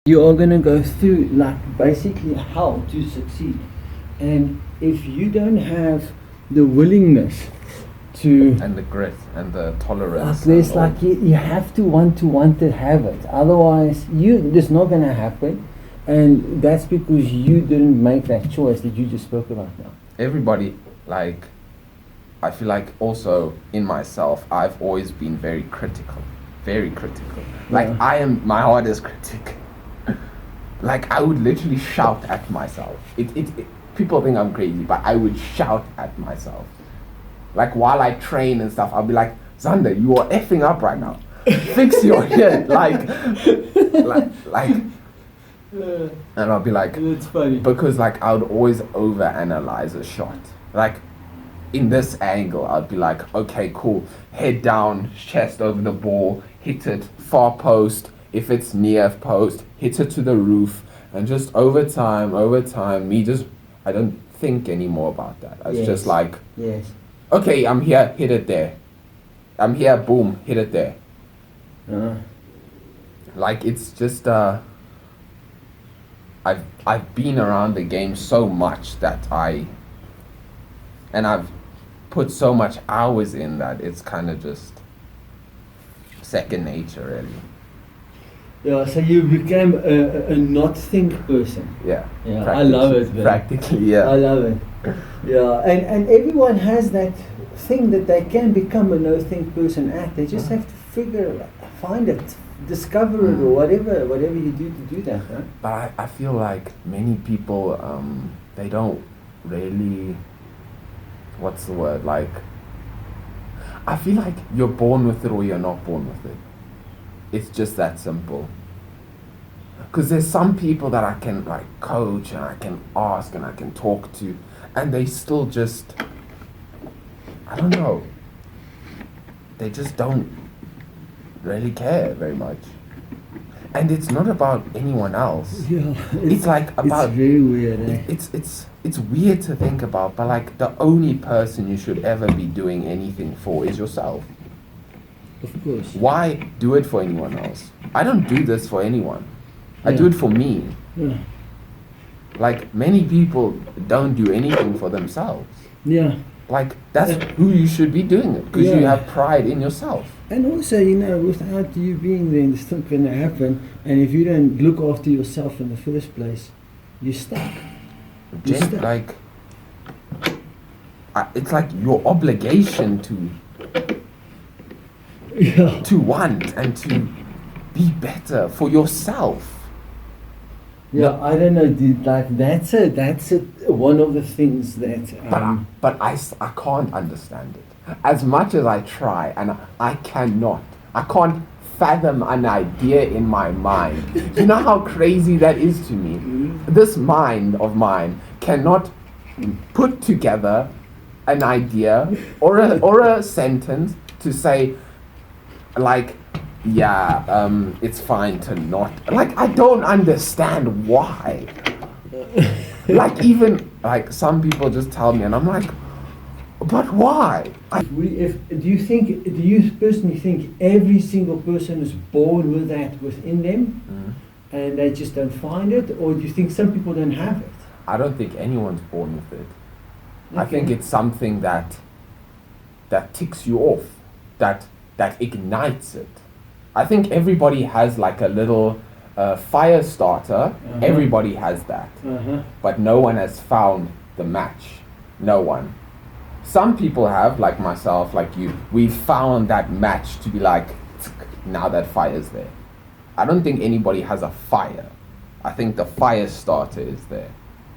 You are going to go through like basically how to succeed. And if you don't have the willingness to, and the grit and the tolerance, there's like you have to want to have it. Otherwise, it's not going to happen. And that's because you didn't make that choice that you just spoke about now. Everybody, like, I feel like also in myself, I've always been very critical. Like, Yeah. I am my hardest critic. Like, I would literally shout at myself. People think I'm crazy, but I would shout at myself. Like, while I train and stuff, I'll be like, Xander, you are effing up right now. Fix your head. Like, and I'll be like, It's funny. because like I would always overanalyze a shot. Like, in this angle, I'd be like, okay, cool, head down, chest over the ball, hit it, far post. If it's near post, hit it to the roof. And just over time, I don't think anymore about that. It's just like, yes, okay, I'm here, hit it there. I'm here, boom, hit it there. Like, it's just, I've been around the game so much that I've put so much hours in that it's kind of just second nature, really. Yeah, so you became a not think person. Yeah. I love it, man. Practically, yeah. I love it. Yeah, and everyone has that thing that they can become a no think person at. They just have to find it, discover it, or whatever you do to do that. Huh? But I feel like many people, they don't really, what's the word, like, I feel like you're born with it or you're not born with it. It's just that simple. Because there's some people that I can like coach and I can ask and I can talk to, and they still just, I don't know, they just don't really care very much. And it's not about anyone else. Yeah, it's like about, it's very weird. Eh? It's weird to think about, but like the only person you should ever be doing anything for is yourself. Of course. Why do it for anyone else? I don't do this for anyone. I do it for me. Yeah. Like, many people don't do anything for themselves. Yeah. Like, that's who you should be doing it, because you have pride in yourself. And also, without you being there, it's still going to happen. And if you don't look after yourself in the first place, you're stuck. Like, it's like your obligation to want and to be better for yourself. Yeah, I don't know, dude. Like, that's one of the things that. But I can't understand it. As much as I try, and I can't fathom an idea in my mind. You know how crazy that is to me? This mind of mine cannot put together an idea or a sentence to say, like, it's fine to not, like, I don't understand why. Like, even like some people just tell me and I'm like, but why? Do you personally think every single person is born with that within them, and they just don't find it, or do you think some people don't have it? I don't think anyone's born with it. Okay. I think it's something that ticks you off, that ignites it. I think everybody has like a little fire starter. Everybody has that. But no one has found the match. No one. Some people have, like myself, like you, we found that match to be like, now that fire's there. I don't think anybody has a fire. I think the fire starter is there.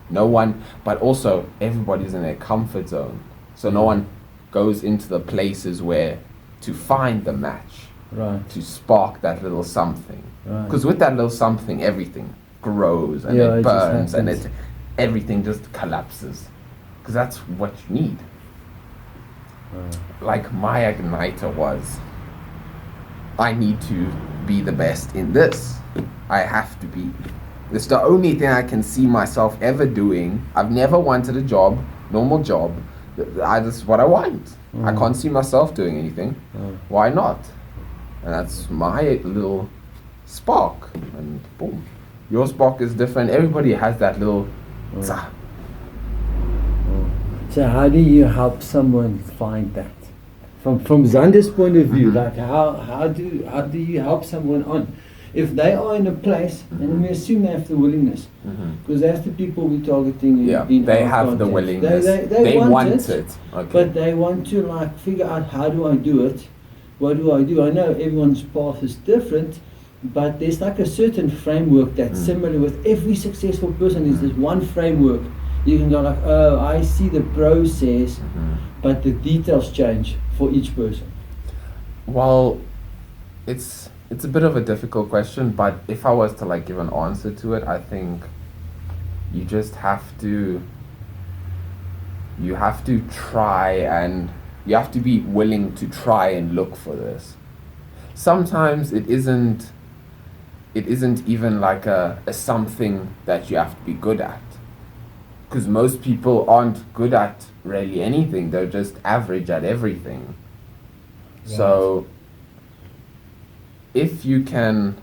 No one, but also everybody's in their comfort zone. So no one goes into the places where to find the match. Right. To spark that little something. Because with that little something, everything grows and it burns and everything just collapses. Because that's what you need. Like, my igniter was, I need to be the best in this. I have to be. It's the only thing I can see myself ever doing. I've never wanted a job, normal job. That's what I want. I can't see myself doing anything. Why not? And that's my little spark, and boom. Your spark is different. Everybody has that little. Tsa. So how do you help someone find that? From Xander's point of view, like how do you help someone on? If they are in a place, and we assume they have the willingness, because that's the people we're targeting in they our have content. the willingness. They want it. Okay. But they want to like figure out, how do I do it? What do I do? I know everyone's path is different, but there's like a certain framework that's similar with every successful person. Is this one framework? You can go like, oh, I see the process, but the details change for each person. Well, it's a bit of a difficult question, but if I was to like give an answer to it, I think you just have to try, and you have to be willing to try and look for this. Sometimes it isn't even like a something that you have to be good at, because most people aren't good at really anything. They're just average at everything. Right. So if you can,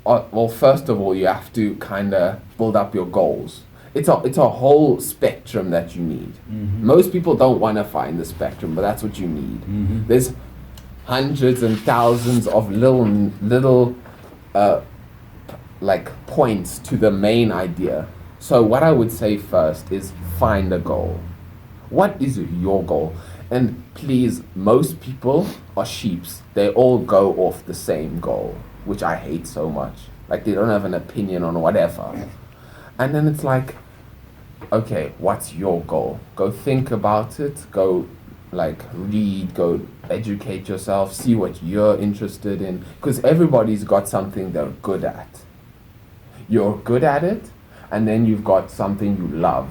well, first of all, you have to kind of build up your goals. It's a whole spectrum that you need. Most people don't want to find the spectrum, but that's what you need. There's hundreds and thousands of little like points to the main idea. So what I would say first is find a goal. What is your goal? And please, most people are sheeps. They all go off the same goal, which I hate so much. Like, they don't have an opinion on whatever. And then it's like, okay, what's your goal? Go think about it. Go like read, go educate yourself, see what you're interested in. Because everybody's got something they're good at. You're good at it, and then you've got something you love.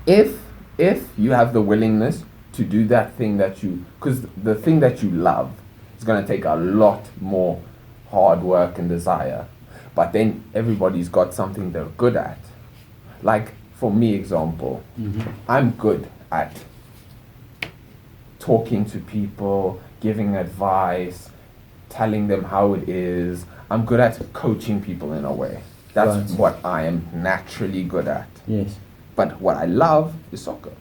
If you have the willingness to do that thing because the thing that you love is going to take a lot more hard work and desire, but then everybody's got something they're good at. Like, for me, example, I'm good at talking to people, giving advice, telling them how it is. I'm good at coaching people in a way. That's what I am naturally good at. Yes. But what I love is soccer.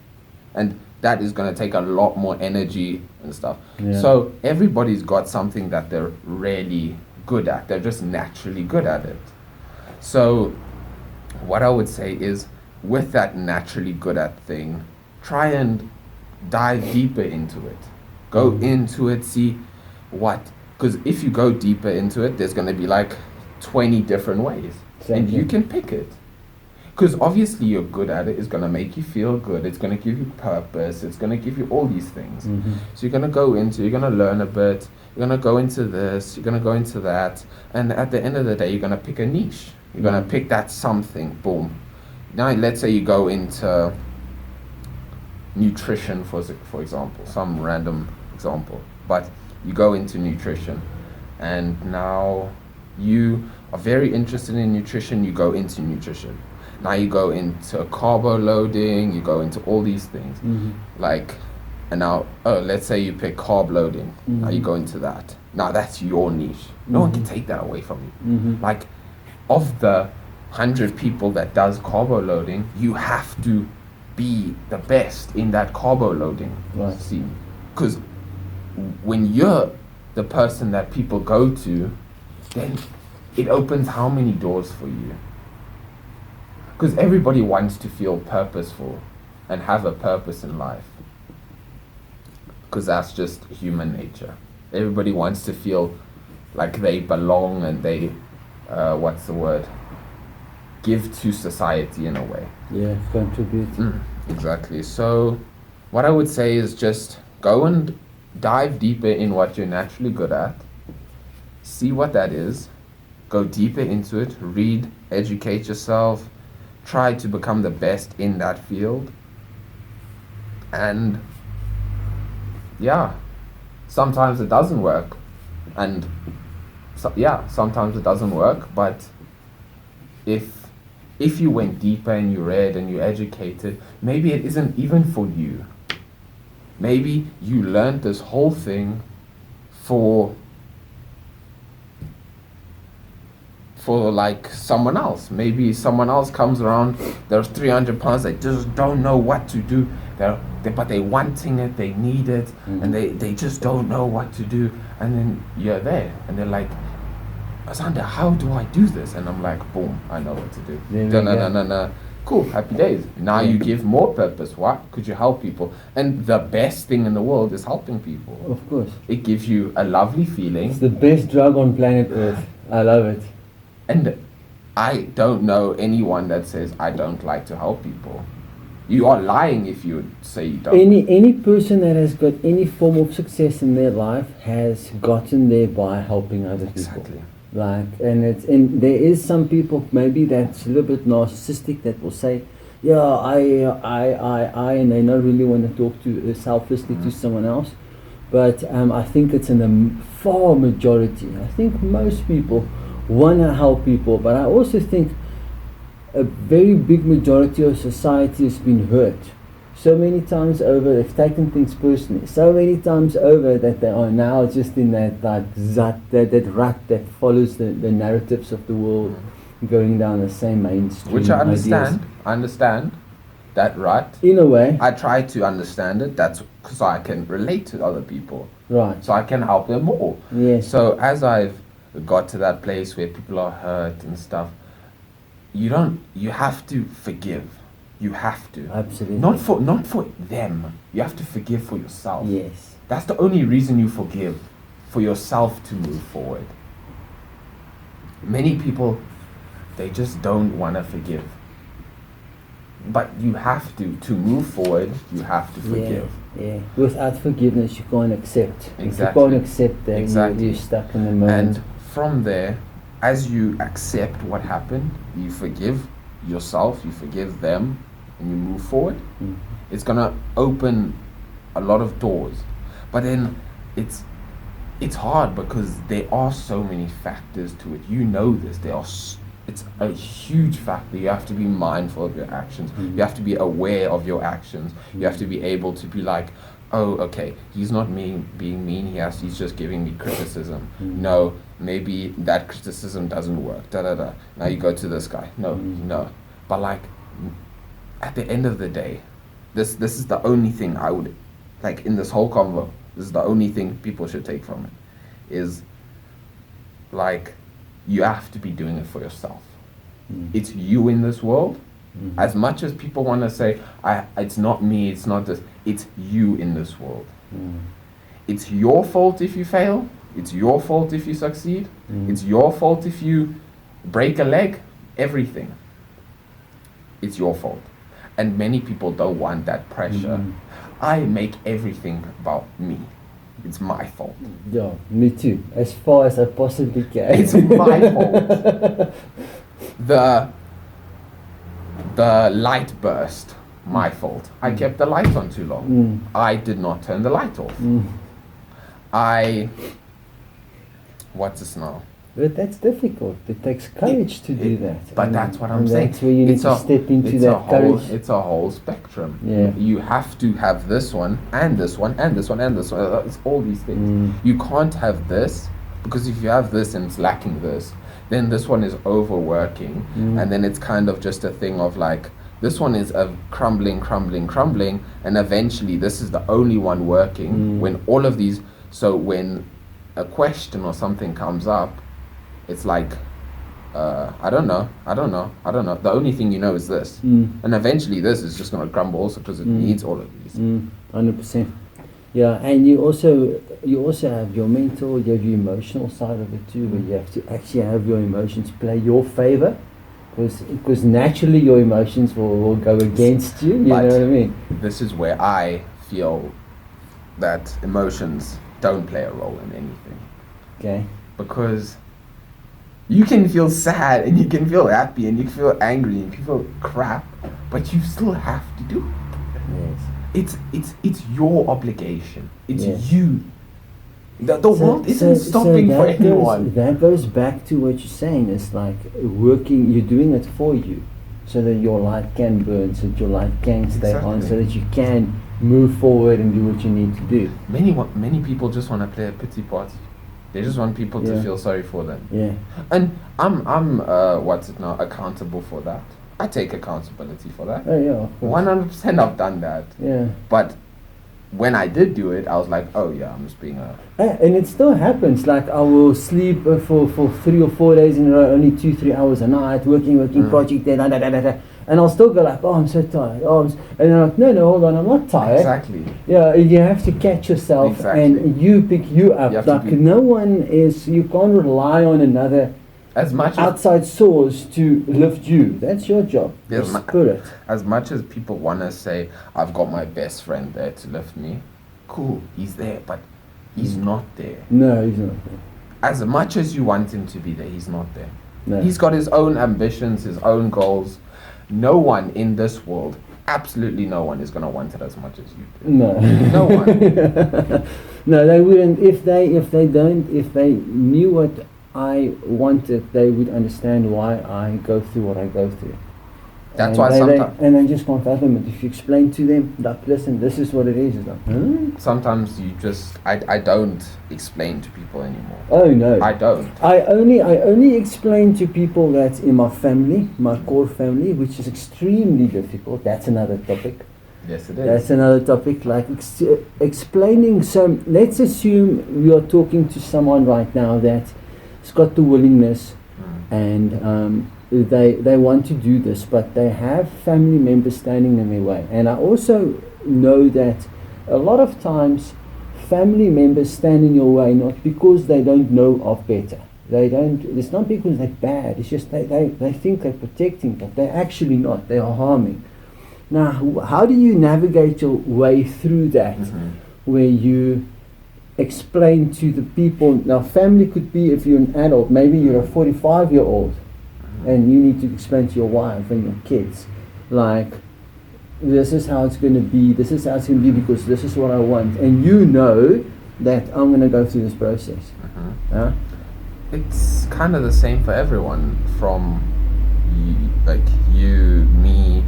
And that is going to take a lot more energy and stuff. Yeah. So everybody's got something that they're really good at. They're just naturally good at it. So what I would say is, with that naturally good at thing, try and dive deeper into it. Go into it, see what... Because if you go deeper into it, there's going to be like 20 different ways. And you can pick it. Because obviously you're good at it. It's going to make you feel good. It's going to give you purpose. It's going to give you all these things. So you're going to you're going to learn a bit. You're going to go into this. You're going to go into that. And at the end of the day, you're going to pick a niche. You're going to pick that something. Boom. Now, let's say you go into nutrition, for example. Some random example. But you go into nutrition. And now you are very interested in nutrition. You go into nutrition. Now you go into carbo loading, you go into all these things. Like, and now, let's say you pick carb loading. Now you go into that. Now that's your niche. No one can take that away from you. Like, of the 100 people that does carbo loading, you have to be the best in that carbo loading scene. Because when you're the person that people go to, then it opens how many doors for you? Because everybody wants to feel purposeful and have a purpose in life. Because that's just human nature. Everybody wants to feel like they belong and they, give to society in a way. Yeah, contribute. Exactly. So what I would say is just go and dive deeper in what you're naturally good at. See what that is. Go deeper into it. Read, educate yourself. Try to become the best in that field. And yeah, sometimes it doesn't work. And sometimes it doesn't work. But if you went deeper and you read and you educated, maybe it isn't even for you. Maybe you learned this whole thing for for like someone else. Maybe someone else comes around, they're 300 pounds, they just don't know what to do. But they're wanting it, they need it, and they just don't know what to do. And then you're there, and they're like, Xander, how do I do this? And I'm like, boom, I know what to do. No. Cool, happy days. Now you give more purpose. What? Could you help people? And the best thing in the world is helping people. Of course. It gives you a lovely feeling. It's the best drug on planet Earth. I love it. And I don't know anyone that says I don't like to help people. You are lying if you say you don't. Any person that has got any form of success in their life has gotten there by helping other people. Exactly. Like, and there is some people maybe that's a little bit narcissistic that will say, yeah, I, and they don't really want to talk to selflessly to someone else. But I think it's in the far majority. I think most people want to help people, but I also think a very big majority of society has been hurt so many times over. They've taken things personally so many times over that they are now just in that that rut that follows the narratives of the world, going down the same mainstream. Which I understand. Ideas. I understand that rut. In a way. I try to understand it. That's because I can relate to other people. Right. So I can help them more. Yes. So as I've got to that place where people are hurt and stuff, you have to forgive. You have to. Absolutely. Not for them. You have to forgive for yourself. Yes. That's the only reason you forgive, for yourself to move forward. Many people, they just don't want to forgive. But you have to move forward, you have to forgive. Yeah. Without forgiveness, you can't accept. Exactly. If you can't accept that, Exactly. you're stuck in the moment. And from there, as you accept what happened, you forgive yourself, you forgive them, and you move forward, it's gonna open a lot of doors. But then it's hard because there are so many factors to it. You know this. It's a huge factor. You have to be mindful of your actions. You have to be aware of your actions. You have to be able to be like, oh, okay, he's not being mean. He's just giving me criticism. No, maybe that criticism doesn't work. Now you go to this guy. No. But like, at the end of the day, this is the only thing I would, like, in this whole convo, this is the only thing people should take from it, is like, you have to be doing it for yourself. It's you in this world. As much as people want to say, it's not me, it's not this, it's you in this world. It's your fault if you fail. It's your fault if you succeed. It's your fault if you break a leg. Everything. It's your fault. And many people don't want that pressure. I make everything about me. It's my fault. Yeah, me too. As far as I possibly can. It's my fault. The light burst. My fault. I kept the light on too long. I did not turn the light off. What's this now? But that's difficult. It takes courage to do that. But that's what I'm saying. That's where you need to step into that courage. It's a whole spectrum. Yeah. You have to have this one, and this one, and this one, and this one. It's all these things. You can't have this, because if you have this and it's lacking this, then this one is overworking. And then it's kind of just a thing of like, this one is crumbling, and eventually this is the only one working. When all of these, so when a question or something comes up, it's like, I don't know. The only thing you know is this. And eventually this is just going to crumble also because it needs all of these. 100%. Yeah, and you also have your mental, you have your emotional side of it too, where you have to actually have your emotions play your favor, because naturally your emotions will go against you. You know what I mean? This is where I feel that emotions don't play a role in anything. Okay. Because you can feel sad and you can feel happy and you can feel angry and you can feel crap, but you still have to do it. Yes. It's your obligation. It's Yes. you. The world isn't stopping for anyone. That goes back to what you're saying. It's like working. You're doing it for you, so that your light can burn, so that your light can stay on, so that you can move forward and do what you need to do. Many people just want to play a pity party. They just want people to Yeah. feel sorry for them. Yeah. And I'm accountable for that. I take accountability for that. Oh yeah, of course. 100% I've done that. Yeah. But when I did do it, I was like, oh yeah, I'm just being a... And it still happens. Like I will sleep for 3 or 4 days in a row, only 2-3 hours a night, working, project there, and I'll still go like, oh, I'm so tired. And then I'm like, no, hold on, I'm not tired. Exactly. Yeah, you have to catch yourself, and you pick you up. Like no one is. You can't rely on another outside source to lift you. That's your job. Your spirit. As much as people want to say, I've got my best friend there to lift me, cool, he's there, but he's not there. No, he's not there. As much as you want him to be there, he's not there. No. He's got his own ambitions, his own goals. No one in this world, absolutely no one, is going to want it as much as you do. No. No one. No, they wouldn't. If they knew what I wanted, they would understand why I go through what I go through. That's why sometimes... And they just can't fathom it. If you explain to them, like, listen, this is what it is, it's like, huh? Sometimes you just... I don't explain to people anymore. Oh, no. I don't. I only explain to people that's in my family, my core family, which is extremely difficult. That's another topic. Yes, it is. That's another topic, like explaining some... Let's assume you are talking to someone right now that's got the willingness and... They want to do this, but they have family members standing in their way. And I also know that a lot of times family members stand in your way not because they don't know of better. It's not because they're bad, it's just they think they're protecting, but they're actually not, they are harming. Now, how do you navigate your way through that, where you explain to the people? Now, family could be, if you're an adult, maybe you're a 45-year-old, and you need to explain to your wife and your kids, like, this is how it's going to be, this is how it's going to be because this is what I want. And you know that I'm going to go through this process. It's kind of the same for everyone, from you, me.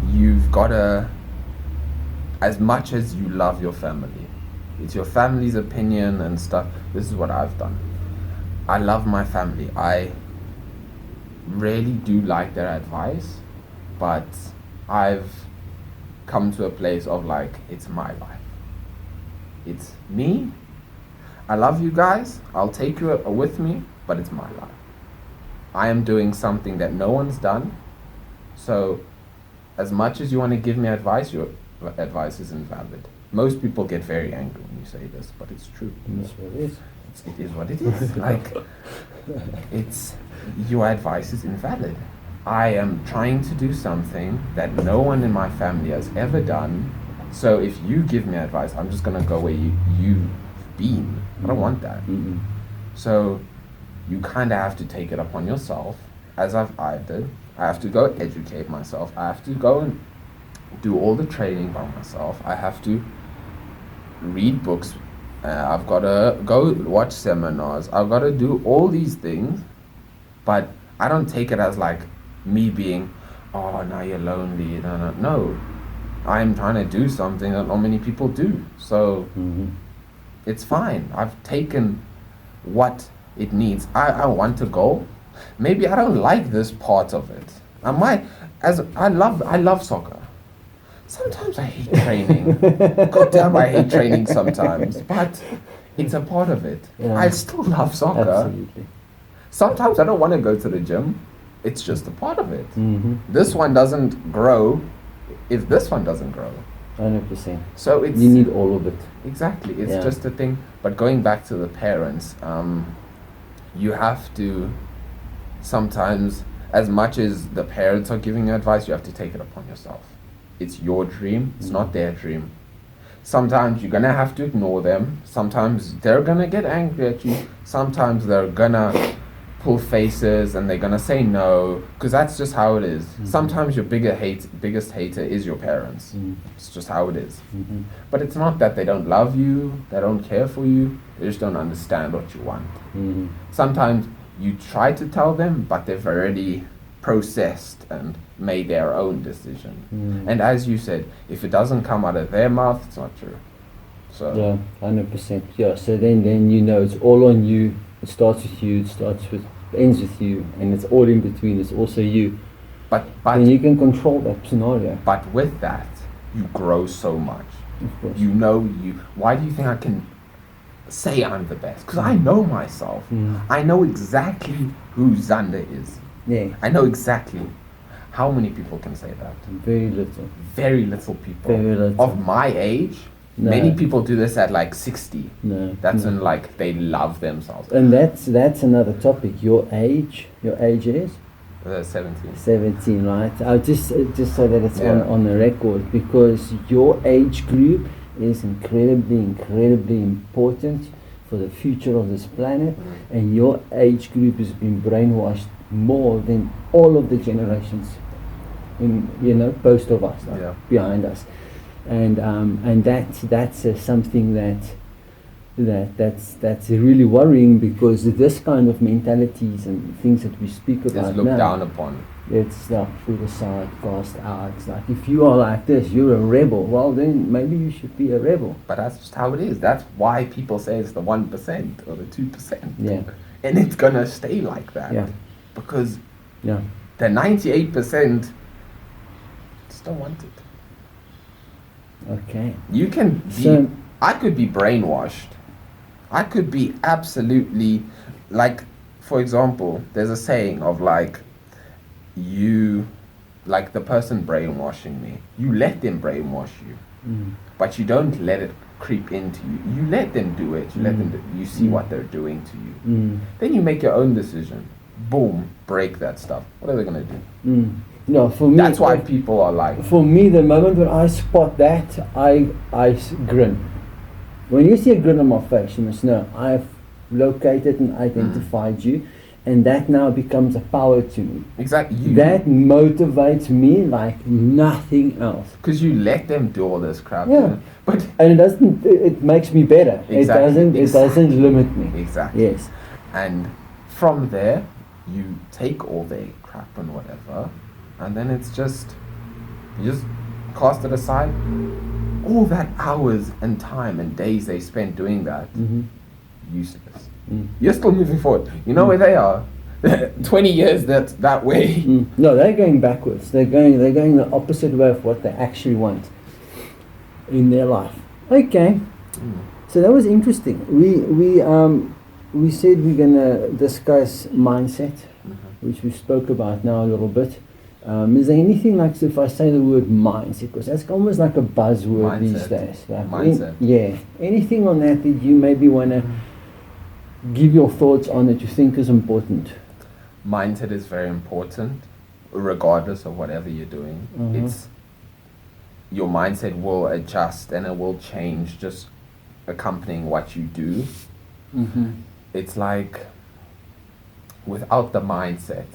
You've got to, as much as you love your family, it's your family's opinion and stuff. This is what I've done. I love my family. I really do like their advice, but I've come to a place of like, it's my life, it's me. I love you guys, I'll take you with me, but it's my life. I am doing something that no one's done, so as much as you want to give me advice, your advice is invalid. Most people get very angry when you say this, but it's true. That's what it is. It is what it is. Like, it's... Your advice is invalid. I am trying to do something that no one in my family has ever done. So if you give me advice, I'm just going to go where you've been. I don't want that. So you kind of have to take it upon yourself, as I did. I have to go educate myself. I have to go and do all the training by myself. I have to read books. I've got to go watch seminars. I've got to do all these things. But I don't take it as like me being, oh, now you're lonely. No. I'm trying to do something that not many people do. So it's fine. I've taken what it needs. I want to go. Maybe I don't like this part of it. I love soccer. Sometimes I hate training. God damn, I hate training sometimes. But it's a part of it. Yeah. I still love soccer. Absolutely. Sometimes I don't want to go to the gym. It's just a part of it. This one doesn't grow if this one doesn't grow. 100%. So it's... You need all of it. Exactly. It's just a thing. But going back to the parents, you have to sometimes, as much as the parents are giving you advice, you have to take it upon yourself. It's your dream. It's not their dream. Sometimes you're going to have to ignore them. Sometimes they're going to get angry at you. Sometimes they're going to pull faces and they're going to say no, because that's just how it is. Sometimes your biggest hater is your parents. It's just how it is. But it's not that they don't love you, they don't care for you, they just don't understand what you want. Sometimes you try to tell them, but they've already processed and made their own decision. And as you said, if it doesn't come out of their mouth, it's not true. So yeah, 100%. Yeah. So then you know it's all on you. It starts with you. Ends with you, and it's all in between. It's also you. but Then you can control that scenario. but with that, you grow so much. Of course. You know you. Why do you think I can say I'm the best? Because I know myself. I know exactly who Xander is. Yeah. I know exactly. How many people can say that? Very little. Very little people. Very little. Of my age, No. many people do this at like 60. No. That's no. when like they love themselves. And that's another topic. Your age is 17. 17, right? I'll just so that it's Yeah. on the record, because your age group is incredibly important for the future of this planet, and your age group has been brainwashed more than all of the generations post of us, Yeah. behind us, and that's something that's really worrying, because this kind of mentalities and things that we speak about It's looked now, down upon. it's like put aside, cast out. It's like, if you are like this, you're a rebel. Well, then maybe you should be a rebel. But that's just how it is. That's why people say it's the 1% or the 2%. Yeah. And it's gonna stay like that. Yeah. Because Yeah. the 98% just don't want it. Okay. You can be, So- I could be brainwashed. I could be absolutely, like, for example, there's a saying of like, like the person brainwashing me, you let them brainwash you, but you don't let it creep into you. You let them do it. You let them you see what they're doing to you. Then you make your own decision. Boom, break that stuff. What are they going to do? No, for me, That's why people are like, for me, the moment when I spot that, I grin. When you see a grin on my face, you must know I've located and identified you, and that now becomes a power to me. exactly. That motivates me like nothing else. Because you let them do all this crap. Yeah. You know? But And it doesn't. It makes me better. Exactly. It doesn't limit me. exactly. Yes. And from there, you take all their crap and whatever, and then it's just, you just cast it aside. All that hours and time and days they spent doing that, useless. You're still moving forward. You know where they are. 20 years that way. No, they're going backwards. They're going the opposite way of what they actually want in their life. Okay. So that was interesting. We said we're gonna discuss mindset, which we spoke about now a little bit. Is there anything like, so if I say the word mindset, because that's almost like a buzzword these Mindset. days. Like Mindset. Anything on that you maybe want to give your thoughts on that you think is important? Mindset is very important, regardless of whatever you're doing. It's your mindset will adjust and it will change, just accompanying what you do. It's like without the mindset,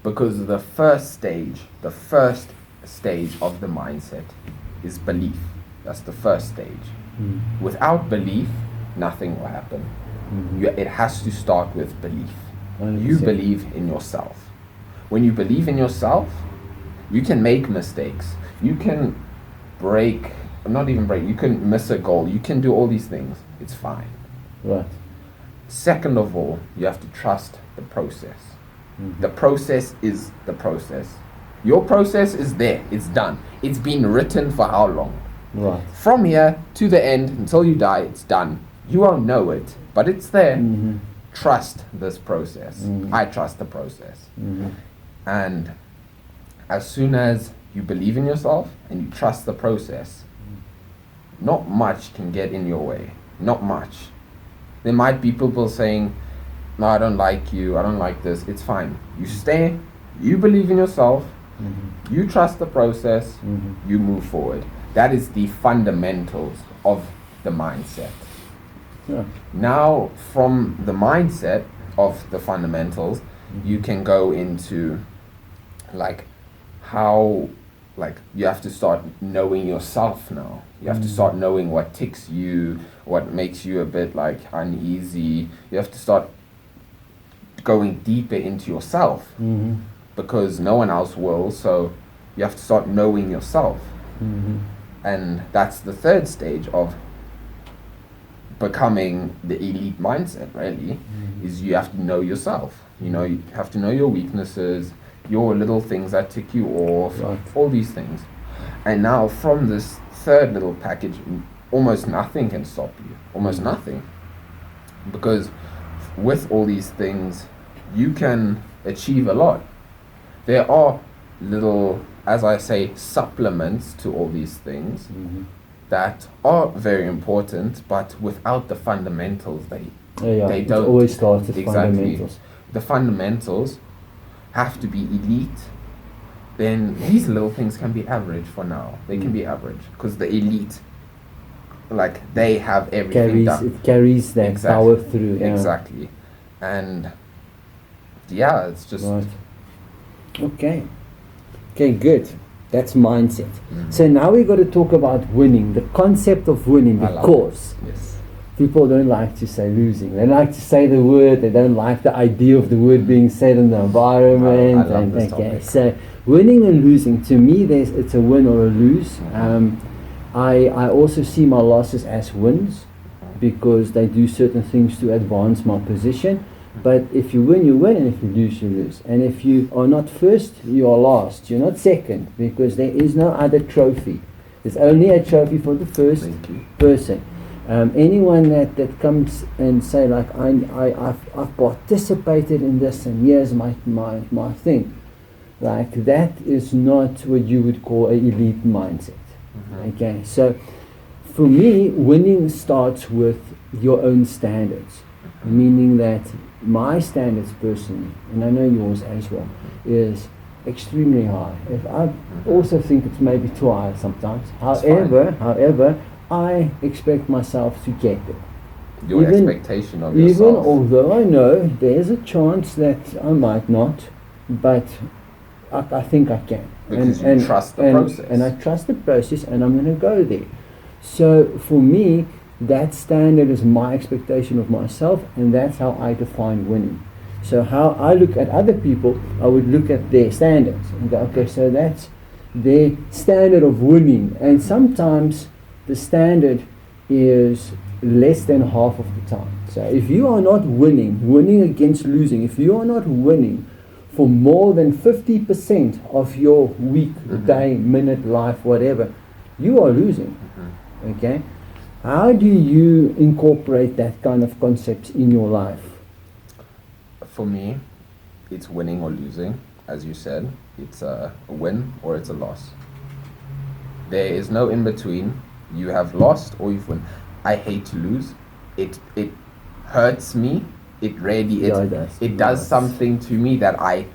because the first stage of the mindset is belief. That's the first stage. Without belief, nothing will happen. It has to start with belief. 100%. You believe in yourself. When you believe in yourself, you can make mistakes. You can you can miss a goal. You can do all these things. It's fine. Right. Second of all, you have to trust the process. The process is the process. Your process is there. It's done. It's been written for how long? Right. From here to the end, until you die, it's done. You won't know it, but it's there. Trust this process. I trust the process. And as soon as you believe in yourself and you trust the process, not much can get in your way. Not much. There might be people saying, no, I don't like you, I don't like this. It's fine. You stay, you believe in yourself, you trust the process, you move forward. That is the fundamentals of the mindset. Yeah. Now, from the mindset of the fundamentals, you can go into like how, like, you have to start knowing yourself now. You have to start knowing what ticks you, what makes you a bit like uneasy. You have to start going deeper into yourself because no one else will. So you have to start knowing yourself. And that's the third stage of becoming the elite mindset, really, is you have to know yourself. You know, you have to know your weaknesses, your little things that tick you off, Right. all these things. And now from this third little package, almost nothing can stop you. Almost nothing. Because with all these things, you can achieve a lot. There are little, as I say, supplements to all these things that are very important, but without the fundamentals, they It don't. always starts with Exactly. fundamentals. The fundamentals have to be elite. Then these little things can be average for now. They can be average because the elite, like, they have everything done. It carries that Exactly. power through. Yeah. Exactly. And yeah, it's just Right. Okay. Okay, good. That's mindset. Mhm. So now we got to talk about winning, the concept of winning, I love because yes. people don't like to say losing. They like to say the word. They don't like the idea of the word being said in the environment. I love this okay, topic. so winning and losing, to me, it's a win or a lose. I also see my losses as wins because they do certain things to advance my position. But if you win, you win, and if you lose, you lose. And if you are not first, you are last. You're not second because there is no other trophy. There's only a trophy for the first Thank you. person. Anyone that comes and say like I've participated in this and here's my thing, like that is not what you would call an elite mindset. Okay, so for me, winning starts with your own standards, meaning that my standards personally, and I know yours as well, is extremely high. If I also think it's maybe too high sometimes. However, I expect myself to get there. Your expectation of yourself. Even although I know there's a chance that I might not, but I think I can. Because you trust the process. And I trust the process, and I'm going to go there. So for me, that standard is my expectation of myself, and that's how I define winning. So how I look at other people, I would look at their standards and go, okay, so that's their standard of winning. And sometimes the standard is less than half of the time. So if you are not winning against losing, if you are not winning for more than 50% of your week, day, minute, life, whatever, you are losing. Okay? How do you incorporate that kind of concepts in your life? For me, it's winning or losing. As you said, it's a win or it's a loss. There is no in between. You have lost or you've won. I hate to lose. It hurts me. It really it does something to me that I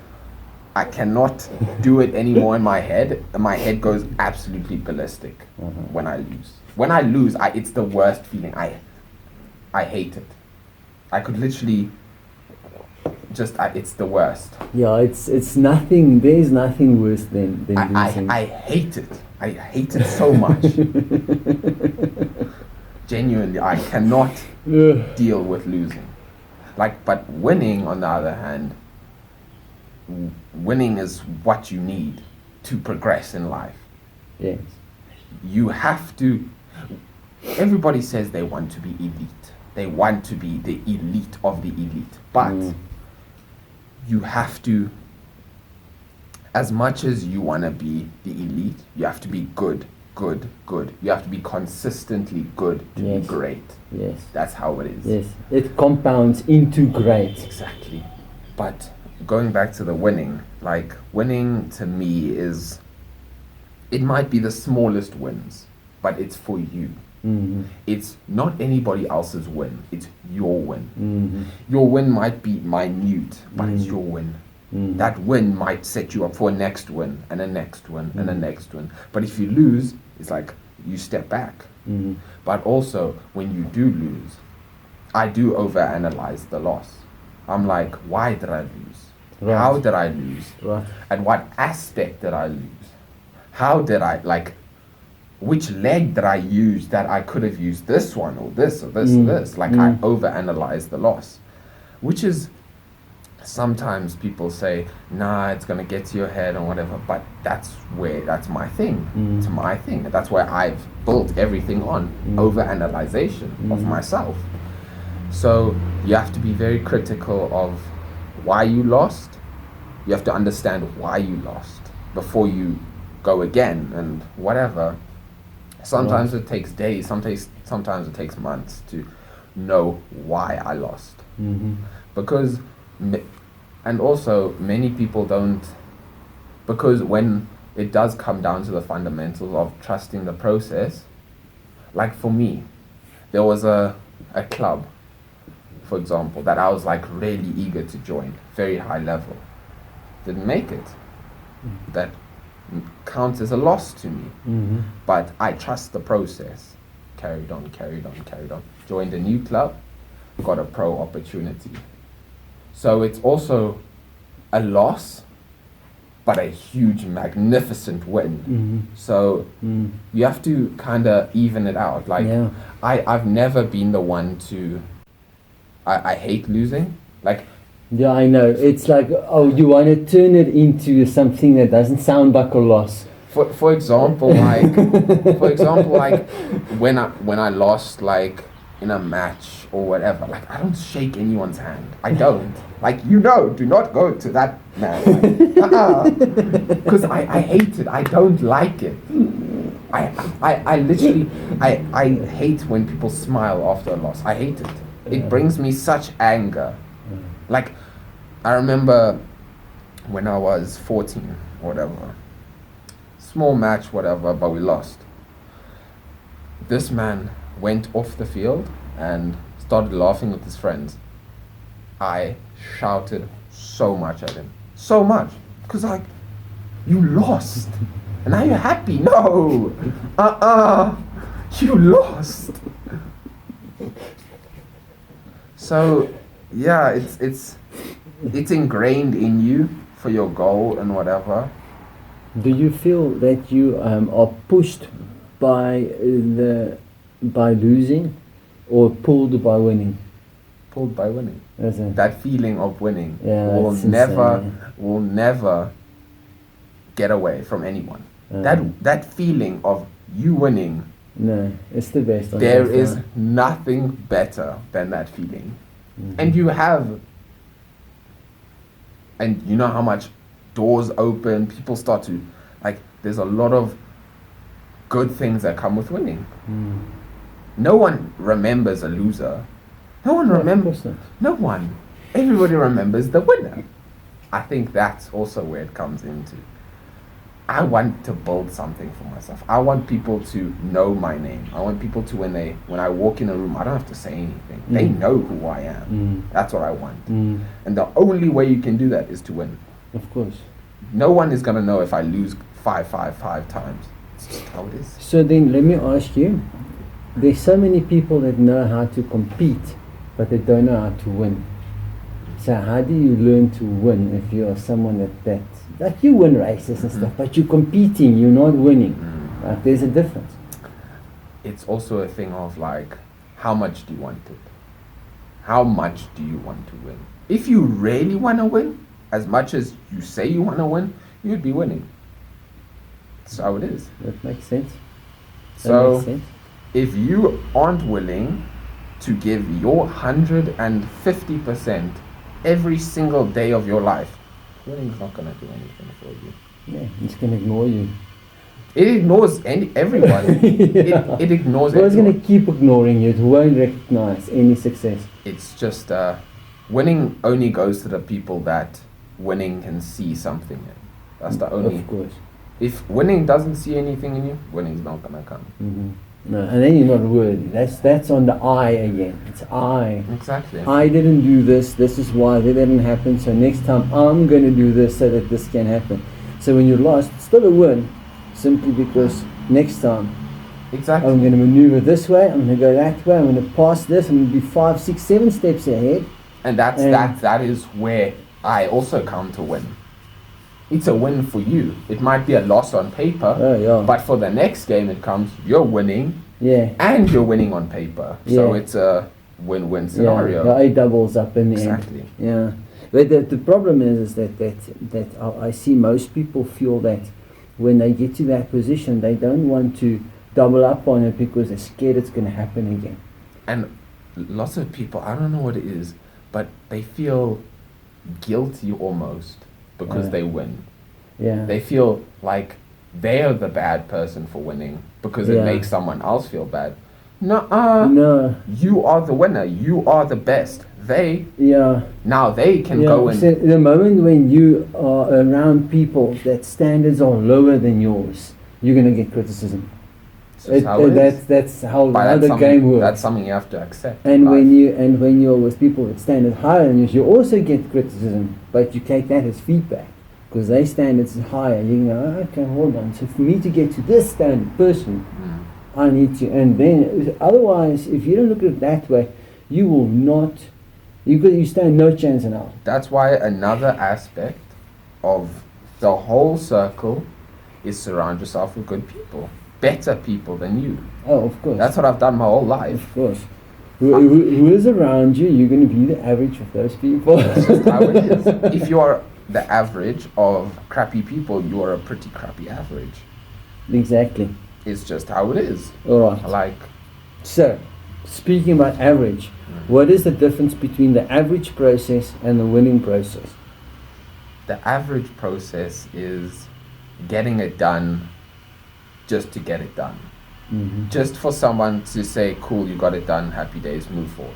cannot do it anymore in my head. My head goes absolutely ballistic when I lose. When I lose, it's the worst feeling. I hate it. I could literally just it's the worst. Yeah, it's nothing. There's nothing worse than losing. I hate it. I hate it so much. Genuinely, I cannot deal with losing. But winning, on the other hand, winning is what you need to progress in life. Yes. You have to. Everybody says they want to be elite. They want to be the elite of the elite. But you have to, as much as you want to be the elite, you have to be good. You have to be consistently good to be great. Yes. That's how it is. Yes. It compounds into great. Exactly. But going back to the winning, winning to me is, it might be the smallest wins, but it's for you. It's not anybody else's win. It's your win. Your win might be minute, but it's your win. That win might set you up for a next win and a next win and a next win. But if you lose, it's like you step back. But also, when you do lose, I do overanalyze the loss. I'm like, why did I lose? Right. How did I lose? Right. At what aspect did I lose? How did I, which leg did I use that I could have used this one or this or this or this? I overanalyze the loss, which is sometimes people say, nah, it's gonna get to your head or whatever, but that's my thing. It's my thing. That's where I've built everything on over-analyzation of myself. So you have to be very critical of why you lost. You have to understand why you lost before you go again and whatever. Sometimes it takes days, sometimes it takes months to know why I lost. Because and also many people don't, because when it does come down to the fundamentals of trusting the process, like for me, there was a club, for example, that I was like really eager to join, very high level. Didn't make it. That counts as a loss to me. But I trust the process. Carried on. Joined a new club, got a pro opportunity. So it's also a loss, but a huge, magnificent win. So you have to kind of even it out. Like, I've never been the one to, I hate losing. Like, yeah, I know. It's like, oh, you want to turn it into something that doesn't sound like a loss. For example, like, when I lost, like, in a match or whatever, like, I don't shake anyone's hand. I don't. Like, do not go to that man. Like, because I hate it. I don't like it. I literally, I hate when people smile after a loss. I hate it. It brings me such anger. Like, I remember when I was 14, whatever, small match, whatever, but we lost. This man went off the field and started laughing with his friends. I shouted so much at him. So much. Because, like, you lost. And now you're happy. No. You lost. So, yeah, it's ingrained in you for your goal and whatever. Do you feel that you are pushed by losing, or pulled by winning? Pulled by winning. Isn't that feeling of winning will never get away from anyone. That feeling of you winning. No, it's the best. There is nothing better than that feeling. And you know how much doors open, people start to, like, there's a lot of good things that come with winning. No one remembers a loser. No one remembers. No one. Everybody remembers the winner. I think that's also where it comes into. I want to build something for myself. I want people to know my name. I want people to, when I walk in a room, I don't have to say anything. They know who I am. That's what I want. And the only way you can do that is to win. Of course. No one is going to know if I lose 5 times. It's just how it is. So then let me ask you, there's so many people that know how to compete, but they don't know how to win. So how do you learn to win if you're someone that like you win races and stuff, but you're competing, you're not winning? Like, there's a difference. It's also a thing of, like, how much do you want it? How much do you want to win? If you really want to win, as much as you say you want to win, you'd be winning. That's how it is. That makes sense. So if you aren't willing to give your 150% every single day of your life, winning's not going to do anything for you. Yeah, it's going to ignore you. It ignores everyone. It ignores everyone. It's going to keep ignoring you. It won't recognize any success. It's just winning only goes to the people that winning can see something in. That's the only. Of course. If winning doesn't see anything in you, winning's not going to come. No, and then you're not worthy. That's on the I again. It's I. Exactly. I didn't do this. This is why it didn't happen. So next time I'm going to do this so that this can happen. So when you lost, it's still a win, simply because next time, exactly, I'm going to maneuver this way. I'm going to go that way. I'm going to pass this. I'm going to be 5, 6, 7 steps ahead. And that is where I also come to win. It's a win for you. It might be a loss on paper, but for the next game it comes, you're winning, and you're winning on paper. So it's a win-win scenario. Yeah, it doubles up in the end. Exactly. Yeah. But the problem is that I see most people feel that when they get to that position, they don't want to double up on it because they're scared it's going to happen again. And lots of people, I don't know what it is, but they feel guilty almost because they win. Yeah. They feel like they're the bad person for winning because it makes someone else feel bad. No. You are the winner. You are the best. Now they can go and... So the moment when you are around people that standards are lower than yours, you're going to get criticism. That's how the game works. That's something you have to accept. And when you're with people that standard higher than yours, you also get criticism, but you take that as feedback because their standards are higher. You go, okay, hold on. So for me to get to this standard person, I need to. And then otherwise, if you don't look at it that way, you will not. You stand no chance in hell. That's why another aspect of the whole circle is surround yourself with good people. Better people than you. Oh, of course. That's what I've done my whole life. Of course. Who is around you, you're going to be the average of those people. That's just how it is. If you are the average of crappy people, you are a pretty crappy average. Exactly. It's just how it is. All right. So, speaking about average, what is the difference between the average process and the winning process? The average process is getting it done just to get it done. Just for someone to say, cool, you got it done, happy days, move forward.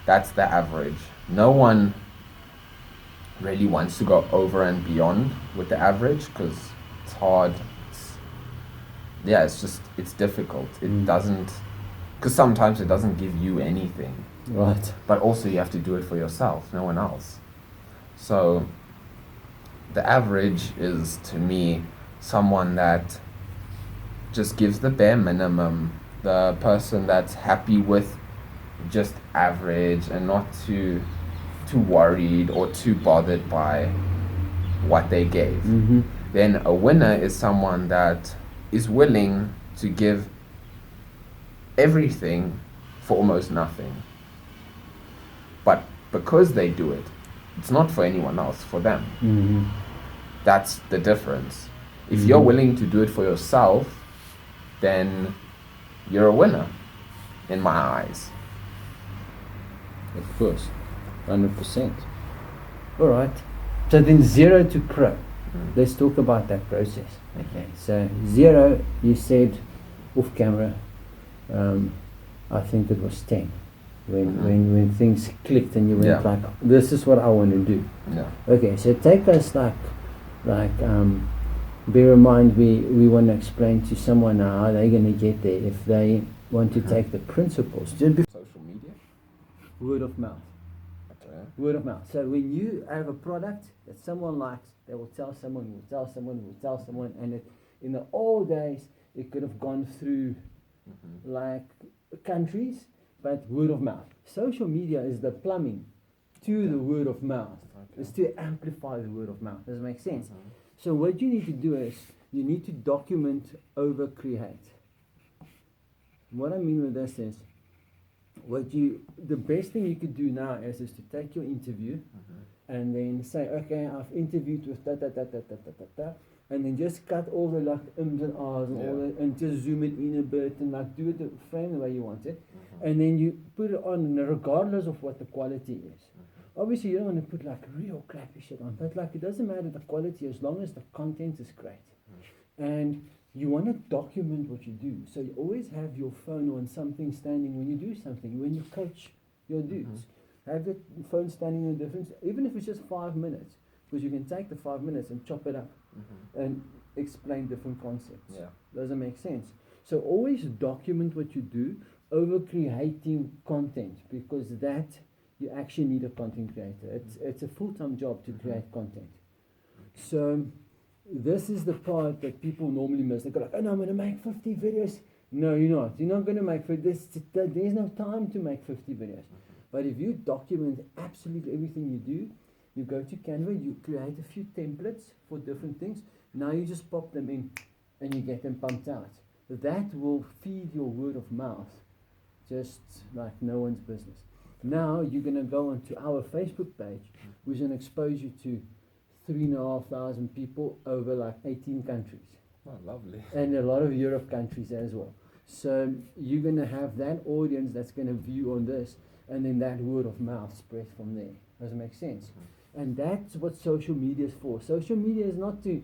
That's the average. No one really wants to go over and beyond with the average because it's hard. It's difficult. It doesn't, because sometimes it doesn't give you anything. Right. But also you have to do it for yourself, no one else. So the average is, to me, someone that just gives the bare minimum, the person that's happy with just average and not too worried or too bothered by what they gave. Then a winner is someone that is willing to give everything for almost nothing. But because they do it, it's not for anyone else, for them. That's the difference. If you're willing to do it for yourself, then you're a winner, in my eyes. Of course, 100%. All right. So then 0 to pro. Let's talk about that process. Okay. So 0, you said off camera. I think it was 10. When things clicked and you went like, this is what I want to do. Okay. So take us like bear in mind we want to explain to someone how they're going to get there if they want to take the principles. Social media? Word of mouth. Okay. Word of mouth. So when you have a product that someone likes, they will tell someone, who will tell someone, who will tell someone, and in the old days it could have gone through like countries, but word of mouth. Social media is the plumbing to the word of mouth. It's to amplify the word of mouth. Does it make sense? So what you need to do is you need to document over create. What I mean with this is the best thing you could do now is to take your interview and then say, okay, I've interviewed with and then just cut all the like ums and ahs and all that, and just zoom it in a bit and like do it the frame the way you want it, and then you put it on regardless of what the quality is. Obviously you don't want to put like real crappy shit on, but like it doesn't matter the quality as long as the content is great. And you want to document what you do, so you always have your phone on something standing when you do something. When you coach your dudes, have the phone standing in a difference, even if it's just 5 minutes, because you can take the 5 minutes and chop it up and explain different concepts. Does it make sense? So always document what you do over creating content, because that you actually need a content creator. It's a full-time job to create content. So this is the part that people normally miss. They go like, oh no, I'm going to make 50 videos. No, you're not. You're not going to make 50. There's no time to make 50 videos. But if you document absolutely everything you do, you go to Canva, you create a few templates for different things. Now you just pop them in and you get them pumped out. That will feed your word of mouth just like no one's business. Now you're going to go onto our Facebook page, which is going to expose you to 3,500 people over like 18 countries. Oh, lovely. And a lot of Europe countries as well. So you're going to have that audience that's going to view on this, and then that word of mouth spread from there. Does it make sense? And that's what social media is for. Social media is not to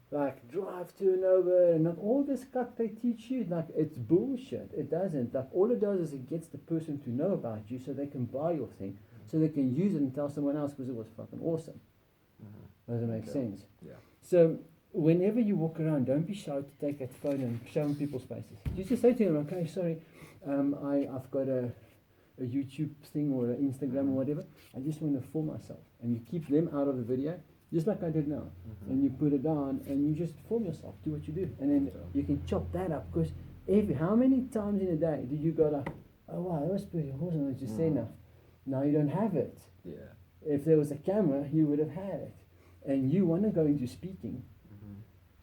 like drive to and over and not all this stuff they teach you. Like, it's bullshit. It doesn't. Like, all it does is it gets the person to know about you so they can buy your thing, so they can use it and tell someone else because it was fucking awesome. Does it make sense? Yeah. So whenever you walk around, don't be shy to take that phone and show them people's faces. You just say to them, okay, sorry, I've got a YouTube thing or an Instagram or whatever. I just want to film myself. And you keep them out of the video, just like I did now. And you put it down and you just film yourself, do what you do. And then you can chop that up, because how many times in a day do you go like, oh wow, that was pretty awesome, what you say now. Now you don't have it. Yeah. If there was a camera, you would have had it. And you want to go into speaking.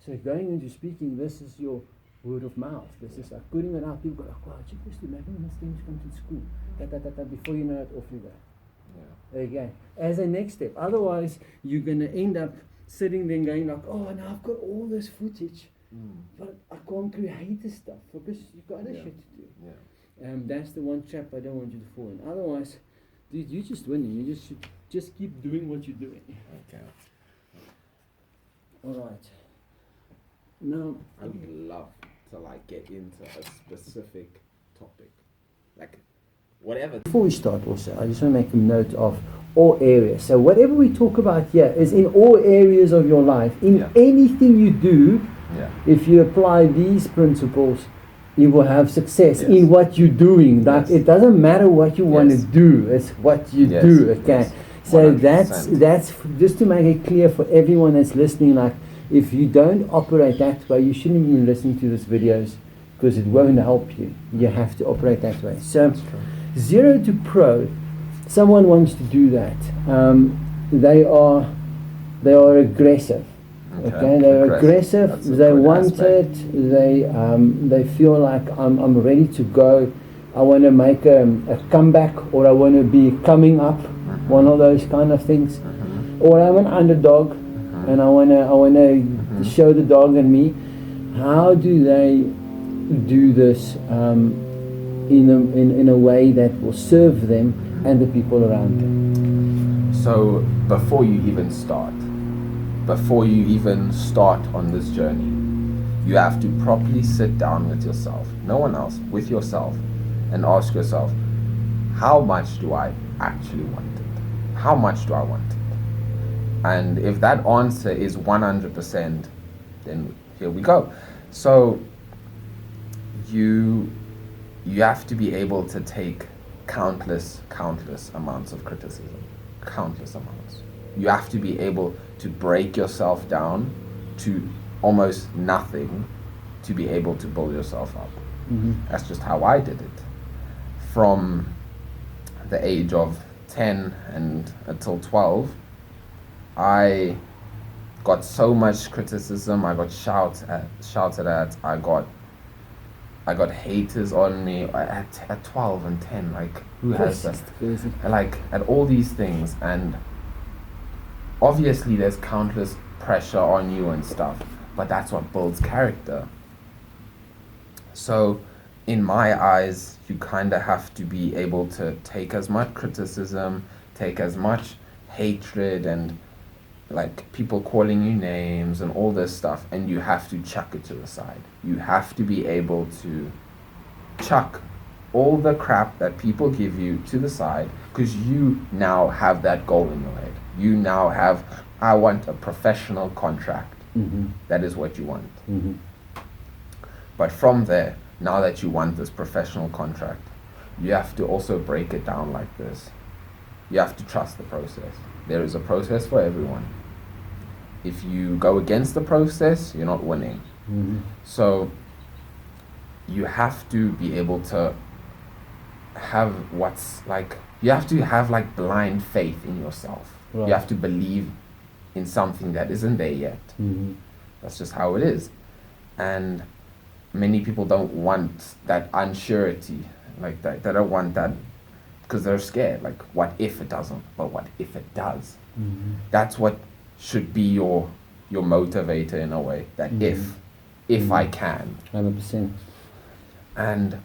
So going into speaking, this is your word of mouth. This is like putting it out. People go like, wow, check this dude, maybe this thing's come to school. Before you know it, off you go. Yeah. Okay. As a next step. Otherwise, you're going to end up sitting there and going like, oh, now I've got all this footage, but I can't create this stuff because you've got other shit to do. Yeah. That's the one trap I don't want you to fall in. Otherwise, dude, you're just winning. You just should just keep doing what you're doing. Okay. All right. Now, I would love to like get into a specific topic, like whatever. Before we start also, I just want to make a note of all areas. So whatever we talk about here is in all areas of your life. In anything you do, if you apply these principles, you will have success in what you're doing. Like, it doesn't matter what you want to do, it's what you do, okay? So 100%. that's just to make it clear for everyone that's listening, like, if you don't operate that way, you shouldn't even listen to these videos because it won't help you. You have to operate that way. So, 0 to pro, someone wants to do that. They are aggressive. Okay, they're aggressive. They want it. They feel like I'm ready to go. I want to make a comeback, or I want to be coming up. One of those kind of things. Or I'm an underdog. And I wanna show the dog in me. How do they do this in a way that will serve them and the people around them? So before you even start on this journey, you have to properly sit down with yourself, no one else, with yourself, and ask yourself, how much do I actually want it? How much do I want it? And if that answer is 100%, then here we go. So you have to be able to take countless amounts of criticism, countless amounts. You have to be able to break yourself down to almost nothing to be able to build yourself up. That's just how I did it. From the age of 10 and until 12, I got so much criticism. I got shouted at. I got haters on me at 12 and 10. Like, who has that? Like, at all these things. And obviously there's countless pressure on you and stuff, but that's what builds character. So in my eyes, you kind of have to be able to take as much criticism, take as much hatred and like people calling you names and all this stuff, and you have to chuck it to the side. You have to be able to chuck all the crap that people give you to the side, because you now have that goal in your head. You now have, I want a professional contract. That is what you want. But from there, now that you want this professional contract, you have to also break it down like this. You have to trust the process. There is a process for everyone. If you go against the process, you're not winning. So you have to be able to have you have to have like blind faith in yourself. You have to believe in something that isn't there yet. That's just how it is. And many people don't want that unsurety, like that. They don't want that because they're scared. Like, what if it doesn't? But what if it does? Mm-hmm. That's what should be your motivator in a way. That if I can. 100%. And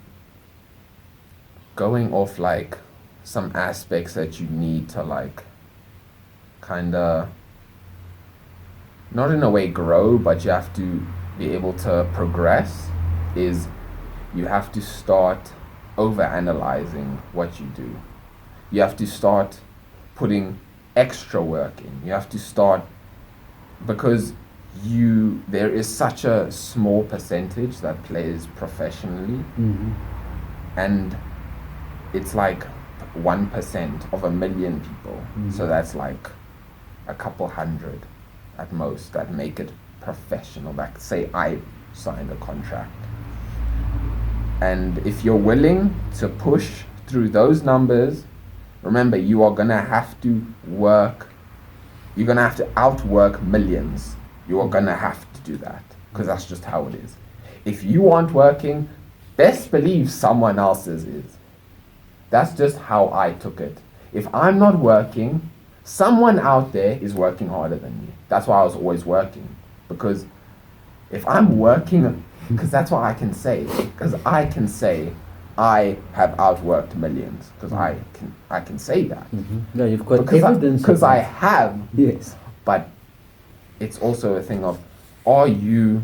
going off like some aspects that you need to like kind of, not in a way grow, but you have to be able to progress, is you have to start over analyzing what you do. You have to start putting extra work in. You have to start, because there is such a small percentage that plays professionally, and it's like 1% of a million people. So that's like a couple hundred at most that make it professional. Like, say I signed a contract, and if you're willing to push through those numbers, remember, you are gonna have to work. You're gonna have to outwork millions. You are gonna have to do that, because that's just how it is. If you aren't working, best believe someone else's is. That's just how I took it. If I'm not working, someone out there is working harder than me. That's why I was always working. Because if I'm working, because that's what I can say. Because I can say I have outworked millions. Because I can say that. No, you've got evidence. Because I have. Yes. But it's also a thing of, are you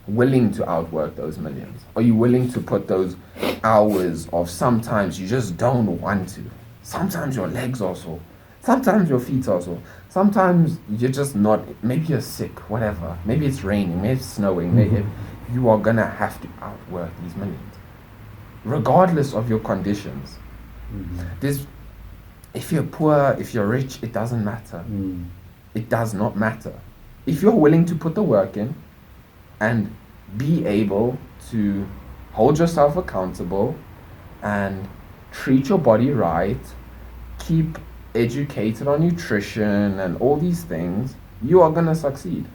willing to outwork those millions? Are you willing to put those hours of sometimes you just don't want to? Sometimes your legs are sore. Sometimes your feet are sore. Sometimes you're just not, maybe you're sick, whatever. Maybe it's raining, maybe it's snowing. Maybe you are going to have to outwork these millions. Regardless of your conditions. If you're poor, if you're rich, it doesn't matter. It does not matter. If you're willing to put the work in and be able to hold yourself accountable and treat your body right, keep educated on nutrition and all these things, you are going to succeed.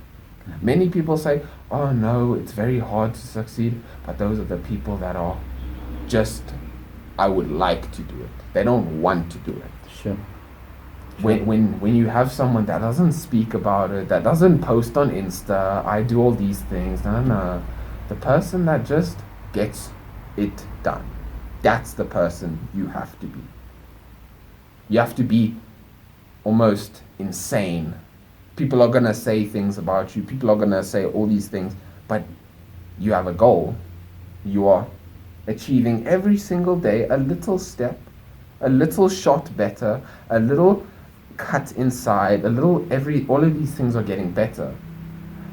Many people say, oh no, it's very hard to succeed, but those are the people that are just, I would like to do it. They don't want to do it. Sure. When you have someone that doesn't speak about it, that doesn't post on Insta, I do all these things, no. The person that just gets it done, that's the person you have to be. You have to be almost insane. People are going to say things about you. People are going to say all these things, but you have a goal. You are achieving every single day a little step, a little shot better, a little cut inside, all of these things are getting better.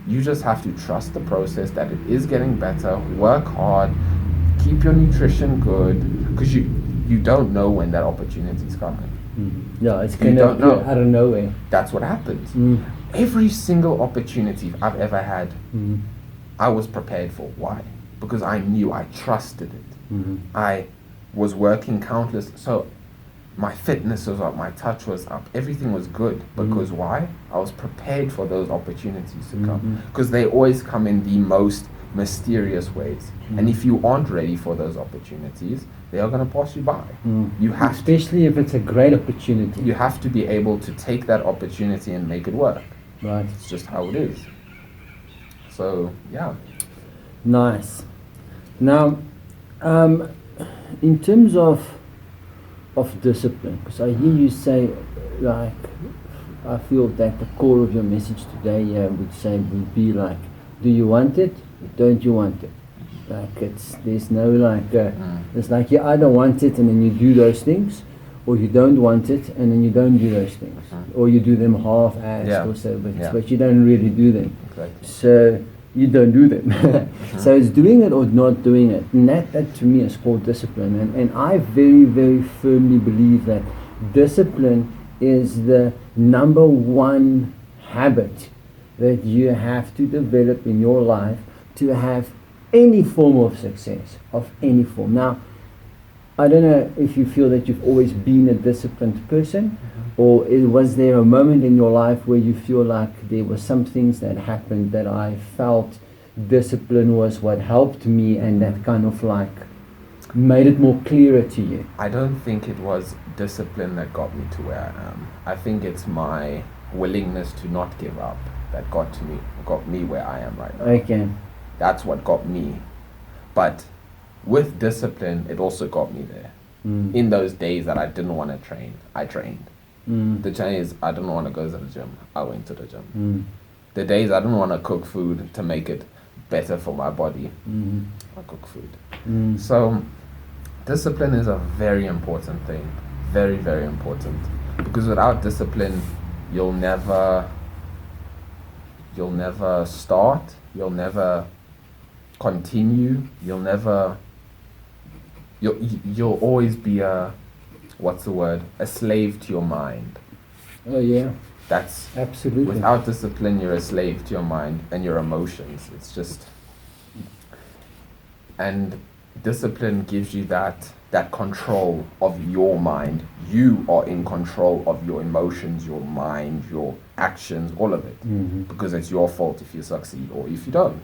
You just have to trust the process that it is getting better, work hard, keep your nutrition good, because you don't know when that opportunity is coming. Yeah, it's kind of out of nowhere. That's what happens. Every single opportunity I've ever had, I was prepared for. Why? Because I knew, I trusted it. I was working countless, so my fitness was up, my touch was up, everything was good. Because why? I was prepared for those opportunities to come. Because they always come in the most mysterious ways. And if you aren't ready for those opportunities, they are going to pass you by. You have Especially if it's a great opportunity. You have to be able to take that opportunity and make it work. Right. It's just how it is. So, yeah. Nice. Now, in terms of discipline, because I hear you say, like, I feel that the core of your message today would be like, do you want it? Don't you want it? Like, there's no like, it's like you either want it and then you do those things, or you don't want it and then you don't do those things, or you do them half-assed or so, but you don't really do them. Exactly. So you don't do them. So it's doing it or not doing it, and that to me is called discipline. And I very, very firmly believe that discipline is the number one habit that you have to develop in your life to have any form of success, of any form. Now, I don't know if you feel that you've always been a disciplined person, or was there a moment in your life where you feel like there were some things that happened that I felt discipline was what helped me, and that kind of like made it more clearer to you? I don't think it was discipline that got me to where I am. I think it's my willingness to not give up that got me where I am right now. Okay. That's what got me. But with discipline, it also got me there. In those days that I didn't want to train, I trained. The change is I didn't want to go to the gym, I went to the gym. The days I didn't want to cook food to make it better for my body, I cook food. So discipline is a very important thing. Very, very important. Because without discipline, you'll never start, you'll never continue, you'll always be a slave to your mind. Oh yeah. That's absolutely. Without discipline, you're a slave to your mind and your emotions. It's just, and discipline gives you that control of your mind. You are in control of your emotions, your mind, your actions, all of it. Because it's your fault if you succeed or if you don't.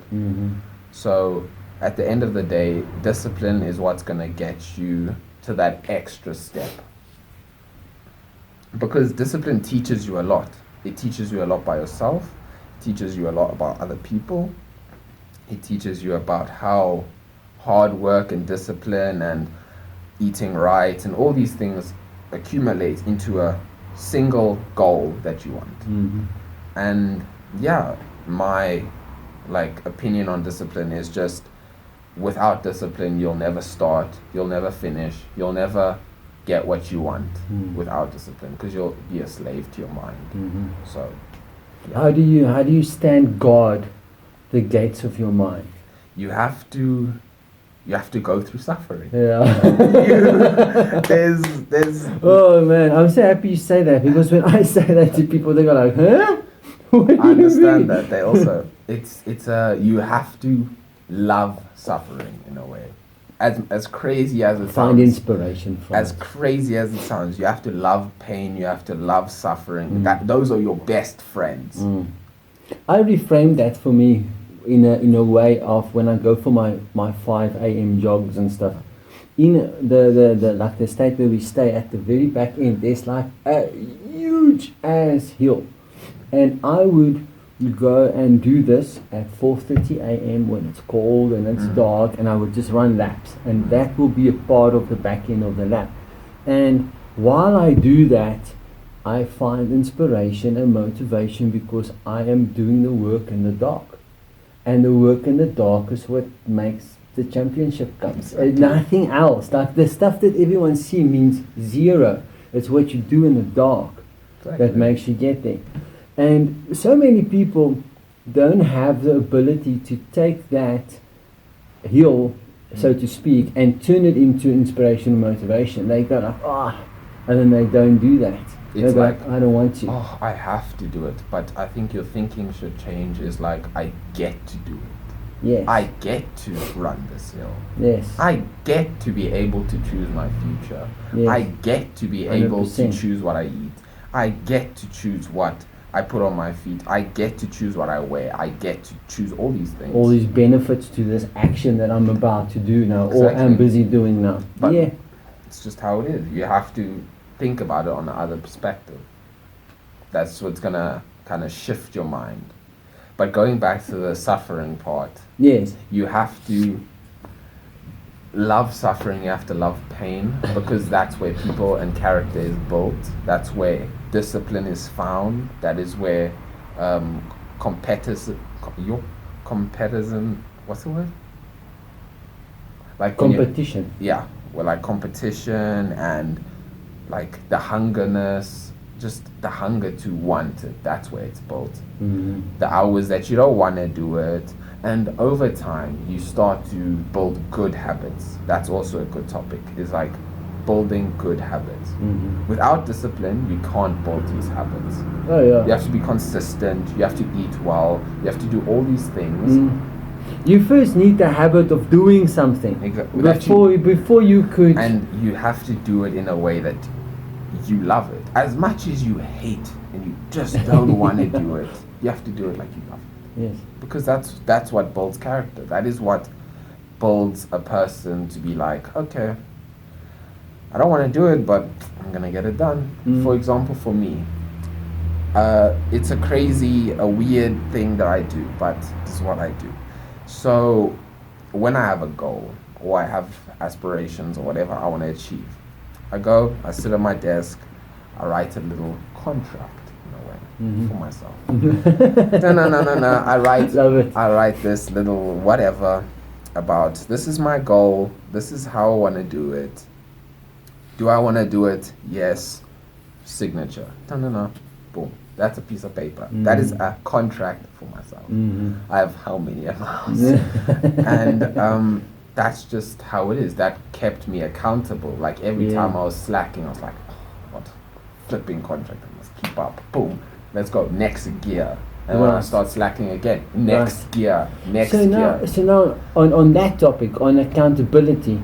So at the end of the day, discipline is what's going to get you to that extra step. Because discipline teaches you a lot. It teaches you a lot by yourself. It teaches you a lot about other people. It teaches you about how hard work and discipline and eating right and all these things accumulate into a single goal that you want. And yeah, my opinion on discipline is just, without discipline, you'll never start, you'll never finish, you'll never get what you want without discipline, because you'll be a slave to your mind. So yeah. How do you stand guard the gates of your mind? You have to go through suffering. Yeah. there's Oh man, I'm so happy you say that, because when I say that to people, they go like, huh? I understand that. They also, you have to love suffering in a way. As crazy as it sounds. Find inspiration from As crazy as it sounds, you have to love pain, you have to love suffering. Those are your best friends. I reframe that for me in a way of when I go for my 5 a.m. jogs and stuff. In the state where we stay at the very back end, there's like a huge ass hill. And I would go and do this at 4:30 a.m. when it's cold and it's dark, and I would just run laps, and that will be a part of the back end of the lap. And while I do that, I find inspiration and motivation, because I am doing the work in the dark, and the work in the dark is what makes the championship comes. Nothing else. Like the stuff that everyone sees means zero. It's what you do in the dark that makes you get there. And so many people don't have the ability to take that hill, so to speak, and turn it into inspiration and motivation. They go like, and then they don't do that. It's like, I don't want to. Oh, I have to do it. But I think your thinking should change. Is like, I get to do it. Yes. I get to run this hill. Yes. I get to be able to choose my future. Yes. I get to be 100%. able to choose what I eat. I get to choose what I put on my feet. I get to choose what I wear. I get to choose all these things. All these benefits to this action that I'm about to do now, or am busy doing now. But yeah. It's just how it is. You have to think about it on the other perspective. That's what's gonna kind of shift your mind. But going back to the suffering part, yes, you have to love suffering, you have to love pain, because that's where people and character is built. That's where discipline is found. That is where competition, what's the word? Like competition. Like competition and like the hungerness, just the hunger to want it. That's where it's built. The hours that you don't want to do it. And over time, you start to build good habits. That's also a good topic, is like building good habits. Without discipline, you can't build these habits. Oh, yeah. You have to be consistent, you have to eat well, you have to do all these things. You first need the habit of doing something before you could. And you have to do it in a way that you love it. As much as you hate and you just don't want to do it, you have to do it like you love it. Yes. Because that's what builds character. That is what builds a person to be like, okay, I don't want to do it, but I'm gonna get it done. For example, for me, it's a weird thing that I do, but this is what I do. So when I have a goal or I have aspirations or whatever I want to achieve, I sit at my desk, I write a little contract in a way for myself. No. I write this little whatever about this is my goal, this is how I want to do it. Do I want to do it? Yes. Signature. No. Boom. That's a piece of paper. That is a contract for myself. I have how many amounts? And that's just how it is. That kept me accountable. Like every time I was slacking, I was like, oh, what flipping contract? I must keep up. Boom. Let's go. Next gear. And when I start slacking again, next gear. So now on that topic, on accountability,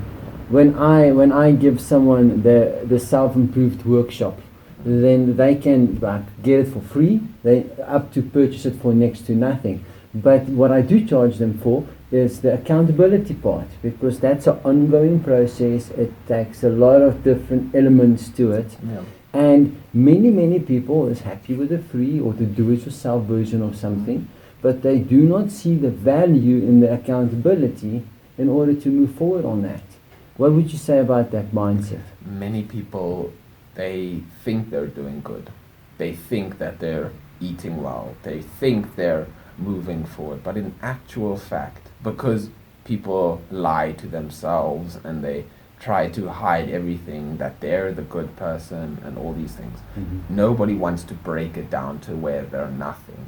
when I give someone the self-improved workshop, then they can get it for free. They up to purchase it for next to nothing. But what I do charge them for is the accountability part, because that's an ongoing process. It takes a lot of different elements to it. Yeah. And many people is happy with the free or the do-it-yourself version of something, but they do not see the value in the accountability in order to move forward on that. What would you say about that mindset? Many people, they think they're doing good. They think that they're eating well. They think they're moving forward. But in actual fact, because people lie to themselves and they try to hide everything, that they're the good person and all these things, nobody wants to break it down to where they're nothing.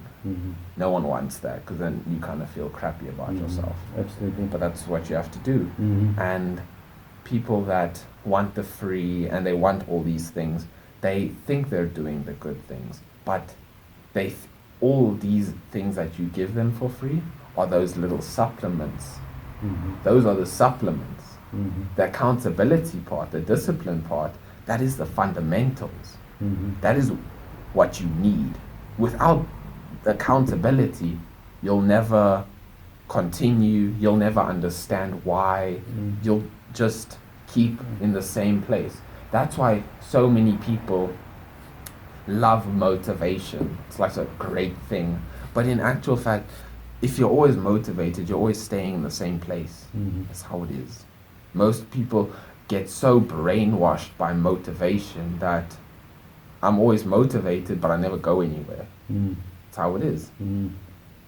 No one wants that, because then you kind of feel crappy about yourself. Absolutely. But that's what you have to do. And people that want the free and they want all these things, they think they're doing the good things, but all these things that you give them for free are those little supplements. Those are the supplements. The accountability part, the discipline part, that is the fundamentals. That is what you need. Without accountability, you'll never continue, you'll never understand why, you'll just keep in the same place. That's why so many people love motivation. It's like a great thing. But in actual fact, if you're always motivated, you're always staying in the same place. That's how it is. Most people get so brainwashed by motivation that I'm always motivated, but I never go anywhere. That's how it is.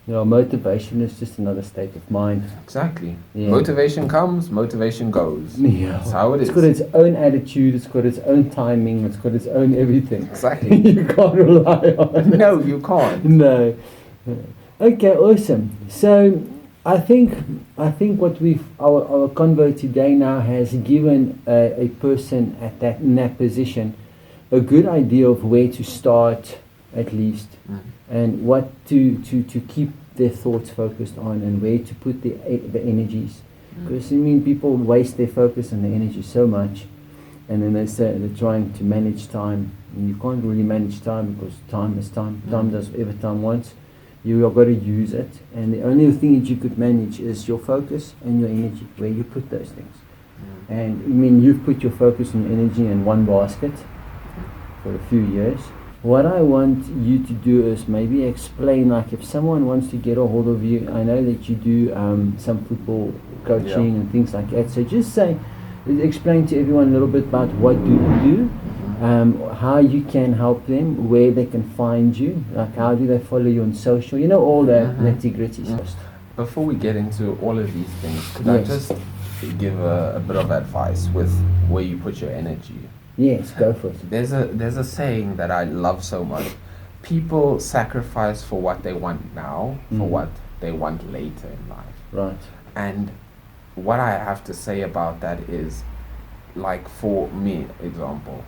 Motivation is just another state of mind. Exactly. Motivation comes, motivation goes. That's how it is. It's got its own attitude, it's got its own timing, it's got its own everything. Exactly. You can't rely on it. No, you can't. No. Okay, awesome. So I think what our convo today now has given a person in that position a good idea of where to start, at least, and what to keep their thoughts focused on, and where to put the energies. Because people waste their focus and their energy so much, and then they say they're trying to manage time, and you can't really manage time, because time is time. Time does whatever time wants. You have got to use it, and the only thing that you could manage is your focus and your energy, where you put those things. And you've put your focus and energy in one basket for a few years. What I want you to do is maybe explain, like if someone wants to get a hold of you, I know that you do some football coaching and things like that, so just explain to everyone a little bit about what do you do, how you can help them, where they can find you, like how do they follow you on social, all the nitty-gritty stuff. Before we get into all of these things, could I just give a bit of advice with where you put your energy? Yes, go for it. There's a saying that I love so much. People sacrifice for what they want now, for what they want later in life. Right. And what I have to say about that is, like for me, example,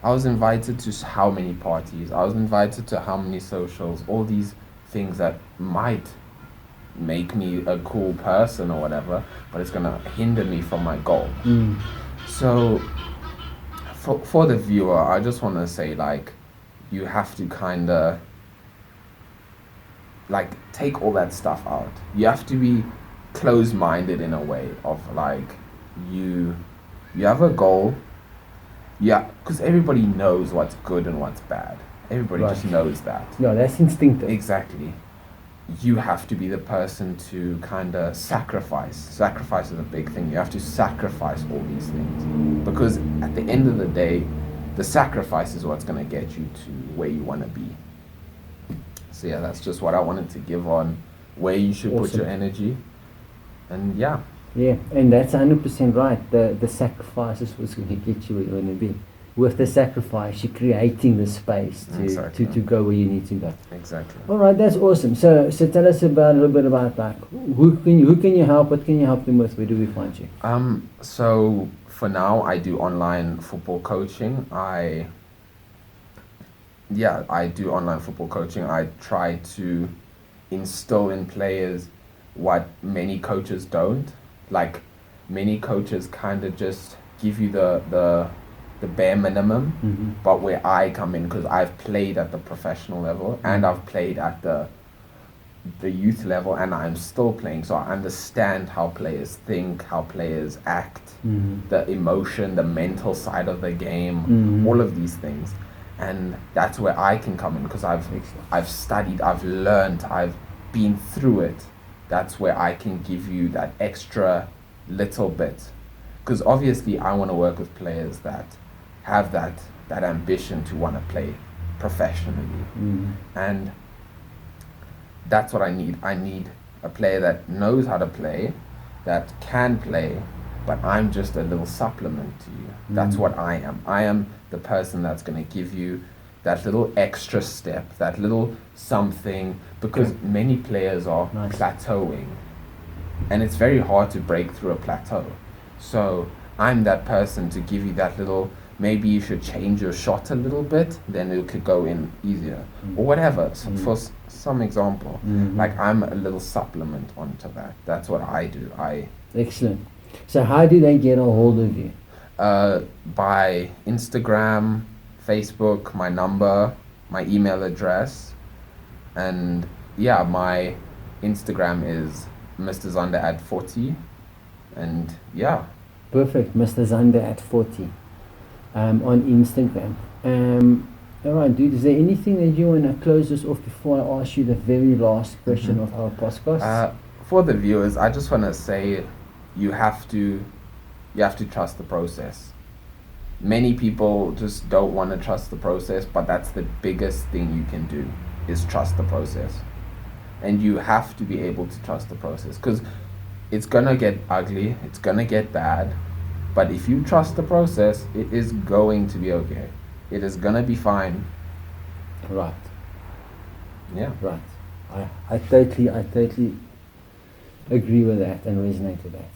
I was invited to how many parties, I was invited to how many socials, all these things that might make me a cool person or whatever, but it's gonna hinder me from my goal. So for the viewer, I just want to say, like, you have to kind of take all that stuff out. You have to be close-minded in a way of like you have a goal. Yeah, because everybody knows what's good and what's bad. Everybody Right. just knows that. No, that's instinctive. Exactly. You have to be the person to kind of sacrifice. Sacrifice is a big thing. You have to sacrifice all these things. Because at the end of the day, the sacrifice is what's going to get you to where you want to be. So yeah, that's just what I wanted to give on where you should put Awesome. your energy. And yeah. Yeah, and that's 100% right. The sacrifice is what's going to get you where you want to be. With the sacrifice, you're creating the space Exactly. to go where you need to go. Exactly. All right, that's awesome. So tell us a little bit about like who can you help? What can you help them with? Where do we find you? So for now, I do online football coaching. I do online football coaching. I try to instill in players what many coaches don't. Like many coaches kind of just give you the bare minimum, Mm-hmm. but where I come in, because I've played at the professional level and I've played at the youth level, and I'm still playing, so I understand how players think, how players act, Mm-hmm. the emotion, the mental side of the game, Mhm. all of these things. And that's where I can come in, because I've studied, I've learned, I've been through it. That's where I can give you that extra little bit, because obviously I want to work with players that have that ambition to want to play professionally. Mm-hmm. And that's what I need. I need a player that knows how to play, that can play, but I'm just a little supplement to you. That's what I am. I am the person that's going to give you that little extra step, that little something, because many players are Nice. plateauing, and it's very hard to break through a plateau. So I'm that person to give you that little, maybe you should change your shot a little bit, then it could go in easier, or whatever. So for some example, Mhm. like I'm a little supplement onto that. That's what I do. Excellent. So how do they get a hold of you? By Instagram, Facebook, my number, my email address, and yeah, my Instagram is Mr. Xander at 40, and yeah. Perfect, Mr. Xander at 40 on Instagram. All right, dude, is there anything that you want to close this off before I ask you the very last question of our podcast? For the viewers, I just want to say you have to trust the process. Many people just don't want to trust the process, but that's the biggest thing you can do, is trust the process. And you have to be able to trust the process, because it's gonna get ugly, it's gonna get bad, but if you trust the process, it is going to be okay. It is gonna be fine. Right, Yeah. right. I totally agree with that and resonate with that.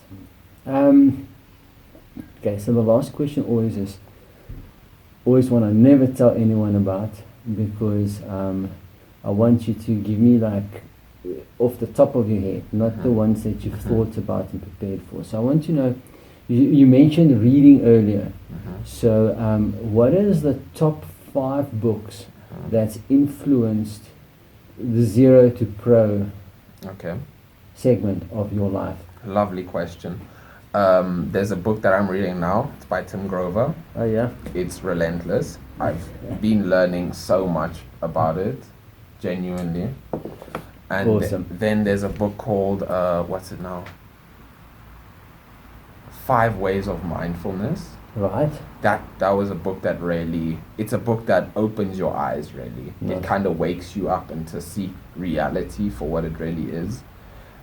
Okay, so the last question always one I never tell anyone about, because I want you to give me like off the top of your head, not the ones that you've thought about and prepared for. So I want to know, you mentioned reading earlier. So what is the top 5 books that's influenced the 0 to pro Okay. segment of your life? Lovely question. There's a book that I'm reading now. It's by Tim Grover. Oh yeah. It's relentless. I've been learning so much about it, genuinely. And Awesome. then there's a book called what's it now? 5 Ways of Mindfulness. Right. That was a book that really, it's a book that opens your eyes, really. Nice. It kind of wakes you up and to see reality for what it really is.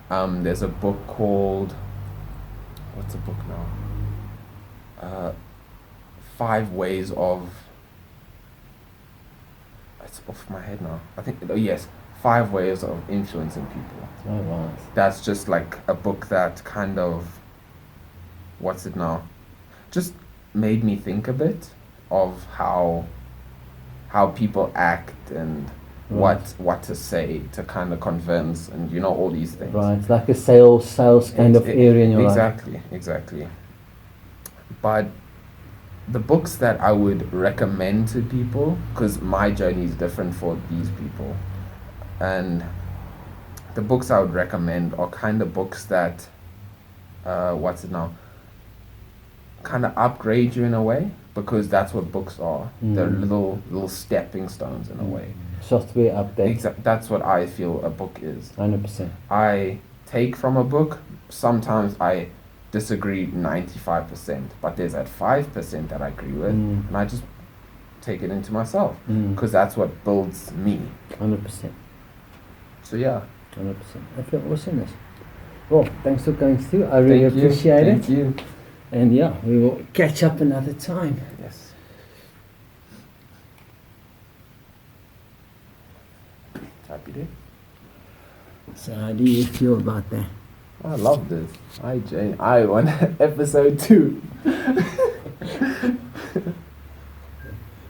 There's a book called, what's the book now? 5 Ways of, it's off my head now. I think, oh yes, 5 Ways of Influencing People. Oh right. That's just like a book that kind of, what's it now? Just made me think a bit of how people act and Right. what to say to kind of convince, and you know, all these things. Right, it's like a sales kind of area in your life. Exactly. But the books that I would recommend to people, because my journey is different for these people, and the books I would recommend are kind of books that, kind of upgrade you in a way, because that's what books are. They're little stepping stones in a way. Software update. That's what I feel a book is. 100%. I take from a book, sometimes I disagree 95%, but there's that 5% that I agree with, and I just take it into myself, because that's what builds me. 100%. So yeah. 100%. I feel awesomeness. Well, thanks for going through. I really appreciate it. Thank you. And yeah, we will catch up another time. Yes. Happy day. So how do you feel about that? I love this. Hi Jane. I want episode 2.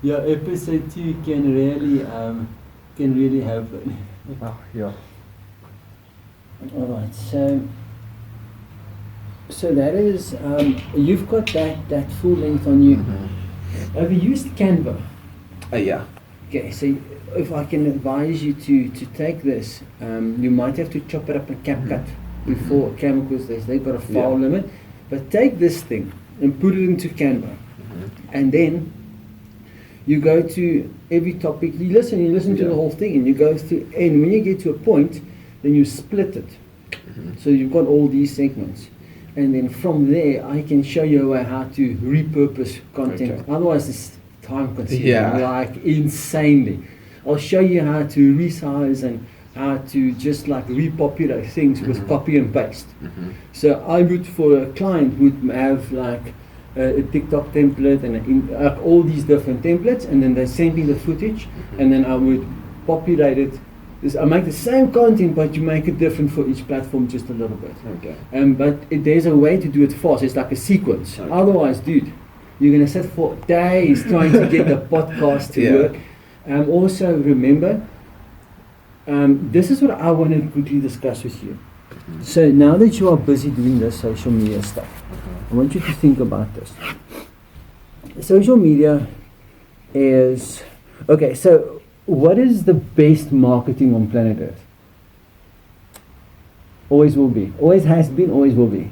Yeah, episode 2 can really happen. Oh yeah. Alright, so that is, you've got that full length on you. Have you used Canva? Yeah. Okay, so if I can advise you to take this, you might have to chop it up in CapCut before Canva, because they've got a file limit. But take this thing and put it into Canva, and then you go to every topic. You listen to the whole thing, and you go through. And when you get to a point, then you split it. So you've got all these segments, and then from there I can show you how to repurpose content. Okay. Otherwise it's time consuming, like insanely. I'll show you how to resize and how to just like repopulate things with copy and paste. So I would, for a client, would have like a TikTok template and all these different templates, and then they send me the footage, and then I would populate it. I make the same content, but you make it different for each platform just a little bit. Okay. But there's a way to do it fast. It's like a sequence. Okay. Otherwise, dude, you're going to sit for days trying to get the podcast to work. Also, remember, this is what I want to quickly discuss with you. So now that you are busy doing this social media stuff, I want you to think about this. Social media is... Okay, so what is the best marketing on planet Earth? Always will be. Always has been, always will be.